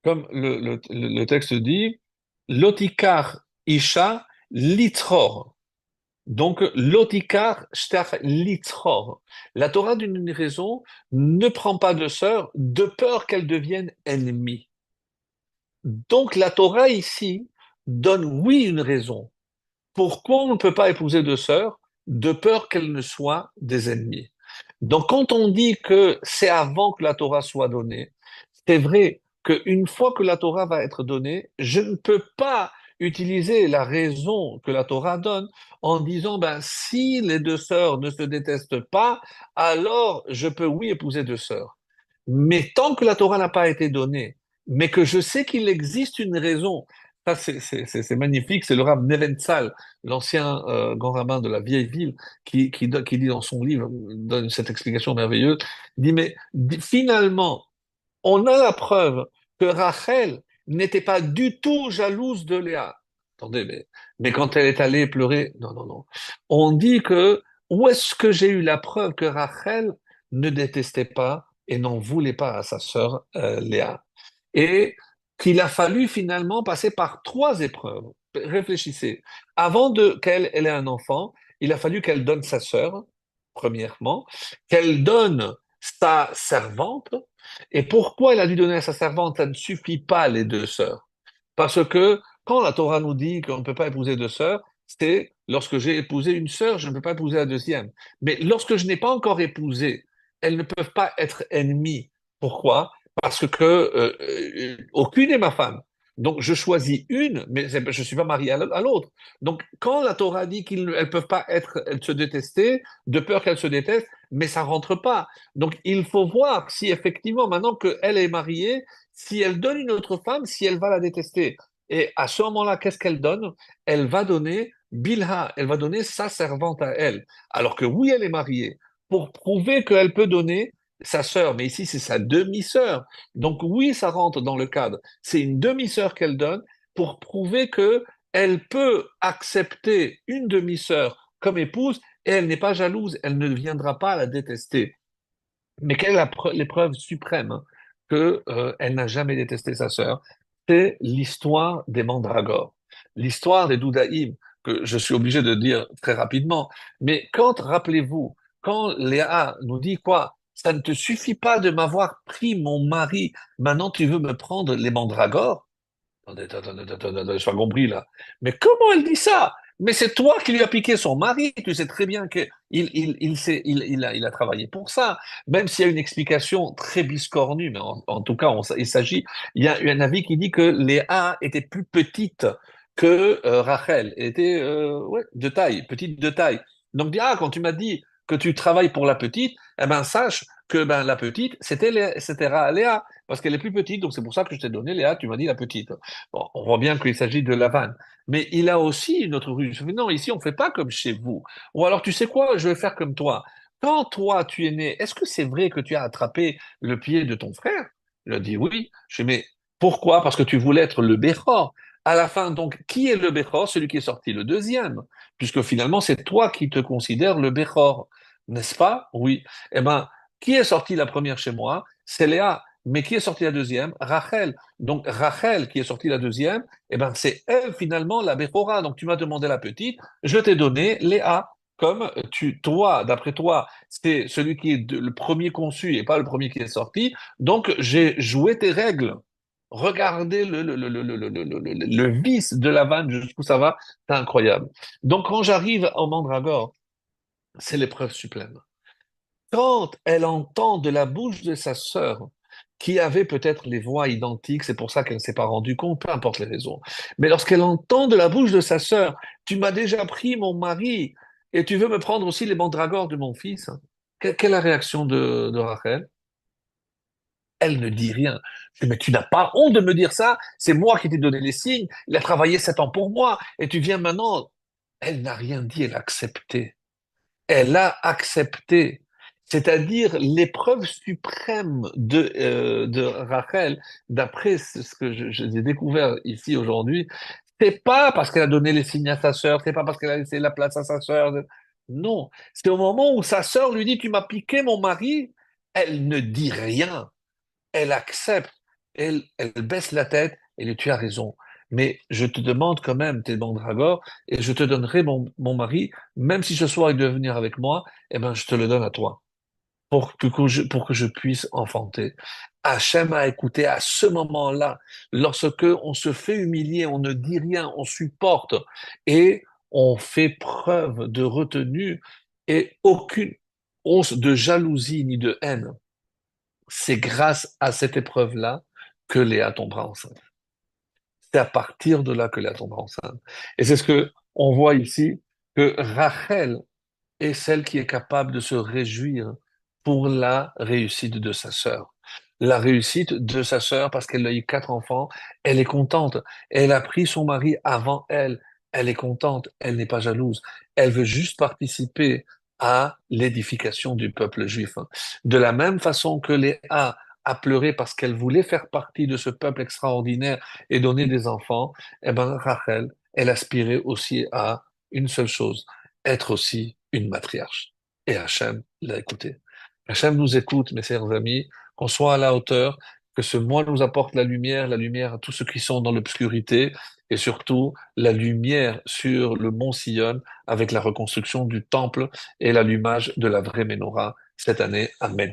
Speaker 1: comme le texte dit, lotikar isha litror. Donc, lotikar shte litror. La Torah, d'une raison, ne prend pas de sœurs de peur qu'elles deviennent ennemies. Donc la Torah ici donne, oui, une raison. Pourquoi on ne peut pas épouser deux sœurs? De peur qu'elles ne soient des ennemis. Donc quand on dit que c'est avant que la Torah soit donnée, c'est vrai qu'une fois que la Torah va être donnée, je ne peux pas utiliser la raison que la Torah donne en disant, ben, si les deux sœurs ne se détestent pas, alors je peux, oui, épouser deux sœurs. Mais tant que la Torah n'a pas été donnée, mais que je sais qu'il existe une raison, ça c'est magnifique, c'est le Rav Neventzal, l'ancien grand rabbin de la vieille ville, qui dit dans son livre, donne cette explication merveilleuse, il dit, mais finalement, on a la preuve que Rachel n'était pas du tout jalouse de Léa. Attendez, mais quand elle est allée pleurer, non, non, non. On dit que, où est-ce que j'ai eu la preuve que Rachel ne détestait pas et n'en voulait pas à sa sœur Léa? Et qu'il a fallu finalement passer par trois épreuves. Réfléchissez. Avant qu'elle ait un enfant, il a fallu qu'elle donne sa sœur, premièrement, qu'elle donne sa servante. Et pourquoi elle a dû donner à sa servante? Ça ne suffit pas, les deux sœurs. Parce que quand la Torah nous dit qu'on ne peut pas épouser deux sœurs, c'est lorsque j'ai épousé une sœur, je ne peux pas épouser la deuxième. Mais lorsque je n'ai pas encore épousé, elles ne peuvent pas être ennemies. Pourquoi? Parce que aucune est ma femme. Donc je choisis une, mais je ne suis pas marié à l'autre. Donc quand la Torah dit qu'elles ne peuvent pas être, elles se détester, de peur qu'elles se détestent, mais ça rentre pas. Donc il faut voir si effectivement, maintenant qu'elle est mariée, si elle donne une autre femme, si elle va la détester. Et à ce moment-là, qu'est-ce qu'elle donne? Elle va donner Bilha, elle va donner sa servante à elle. Alors que oui, elle est mariée, pour prouver qu'elle peut donner sa sœur, mais ici c'est sa demi-sœur. Donc oui, ça rentre dans le cadre. C'est une demi-sœur qu'elle donne pour prouver que elle peut accepter une demi-sœur comme épouse et elle n'est pas jalouse, elle ne viendra pas la détester. Mais quelle est l'épreuve suprême hein, que elle n'a jamais détesté sa sœur? C'est l'histoire des mandragores, l'histoire des doudaïm, que je suis obligé de dire très rapidement. Mais quand, rappelez-vous, quand Léa nous dit quoi? Ça ne te suffit pas de m'avoir pris mon mari, maintenant tu veux me prendre les mandragores? Attendez, je pas compris là. Mais comment elle dit ça? Mais c'est toi qui lui as piqué son mari. Tu sais très bien que il a travaillé pour ça. Même s'il y a une explication très biscornue, mais en tout cas, il s'agit. Il y a eu un avis qui dit que Léa était plus petite que Rachel. Elle était ouais, de taille, petite de taille. Donc, quand tu m'as dit que tu travailles pour la petite, eh ben sache que ben la petite, c'était Léa, parce qu'elle est plus petite. Donc c'est pour ça que je t'ai donné Léa. Tu m'as dit la petite. Bon, on voit bien qu'il s'agit de Lavan. Mais il a aussi une autre ruse. Je fais, non, ici, on ne fait pas comme chez vous. Ou alors, tu sais quoi, je vais faire comme toi. Quand toi, tu es né, est-ce que c'est vrai que tu as attrapé le pied de ton frère? Il a dit oui. Je fais, mais pourquoi? Parce que tu voulais être le Béchor. À la fin, donc, qui est le Béchor? Celui qui est sorti le deuxième. Puisque finalement, c'est toi qui te considères le Béchor. N'est-ce pas? Oui. Eh ben, qui est sorti la première chez moi? C'est Léa. Mais qui est sorti la deuxième? Rachel. Donc Rachel, qui est sortie la deuxième, eh ben, c'est elle finalement la Béphora. Donc tu m'as demandé la petite, je t'ai donné Léa. Comme toi, d'après toi, c'est celui qui est le premier conçu et pas le premier qui est sorti. Donc j'ai joué tes règles. Regardez le vice de la vanne jusqu'où ça va, c'est incroyable. Donc quand j'arrive au Mandragore, c'est l'épreuve suprême. Quand elle entend de la bouche de sa sœur, qui avait peut-être les voix identiques, c'est pour ça qu'elle ne s'est pas rendue compte, peu importe les raisons. Mais lorsqu'elle entend de la bouche de sa sœur, tu m'as déjà pris mon mari et tu veux me prendre aussi les mandragores de mon fils. Quelle est la réaction de Rachel? Elle ne dit rien. Je dis, mais tu n'as pas honte de me dire ça? C'est moi qui t'ai donné les signes. Il a travaillé 7 ans pour moi et tu viens maintenant. Elle n'a rien dit, elle a accepté. Elle a accepté. C'est-à-dire l'épreuve suprême de Rachel, d'après ce que j'ai découvert ici aujourd'hui, c'est pas parce qu'elle a donné les signes à sa sœur, c'est pas parce qu'elle a laissé la place à sa sœur. Non, c'est au moment où sa sœur lui dit, tu m'as piqué mon mari, elle ne dit rien, elle accepte, elle baisse la tête et lui dit, tu as raison. Mais je te demande quand même tes mandragores et je te donnerai mon mari, même si ce soir il doit venir avec moi, eh ben je te le donne à toi pour que je puisse enfanter. Hachem a écouté à ce moment-là, lorsque on se fait humilier, on ne dit rien, on supporte et on fait preuve de retenue et aucune once de jalousie ni de haine. C'est grâce à cette épreuve-là que Léa tombera enceinte. C'est à partir de là que Léa tombera enceinte. Et c'est ce que on voit ici, que Rachel est celle qui est capable de se réjouir pour la réussite de sa sœur. La réussite de sa sœur parce qu'elle a eu 4 enfants, elle est contente. Elle a pris son mari avant elle. Elle est contente, elle n'est pas jalouse. Elle veut juste participer à l'édification du peuple juif. De la même façon que Léa a pleuré parce qu'elle voulait faire partie de ce peuple extraordinaire et donner des enfants, eh ben Rachel, elle aspirait aussi à une seule chose, être aussi une matriarche. Et Hachem l'a écouté. Hachem nous écoute, mes chers amis, qu'on soit à la hauteur, que ce mois nous apporte la lumière à tous ceux qui sont dans l'obscurité, et surtout la lumière sur le mont Sion avec la reconstruction du temple et l'allumage de la vraie menorah cette année. Amen.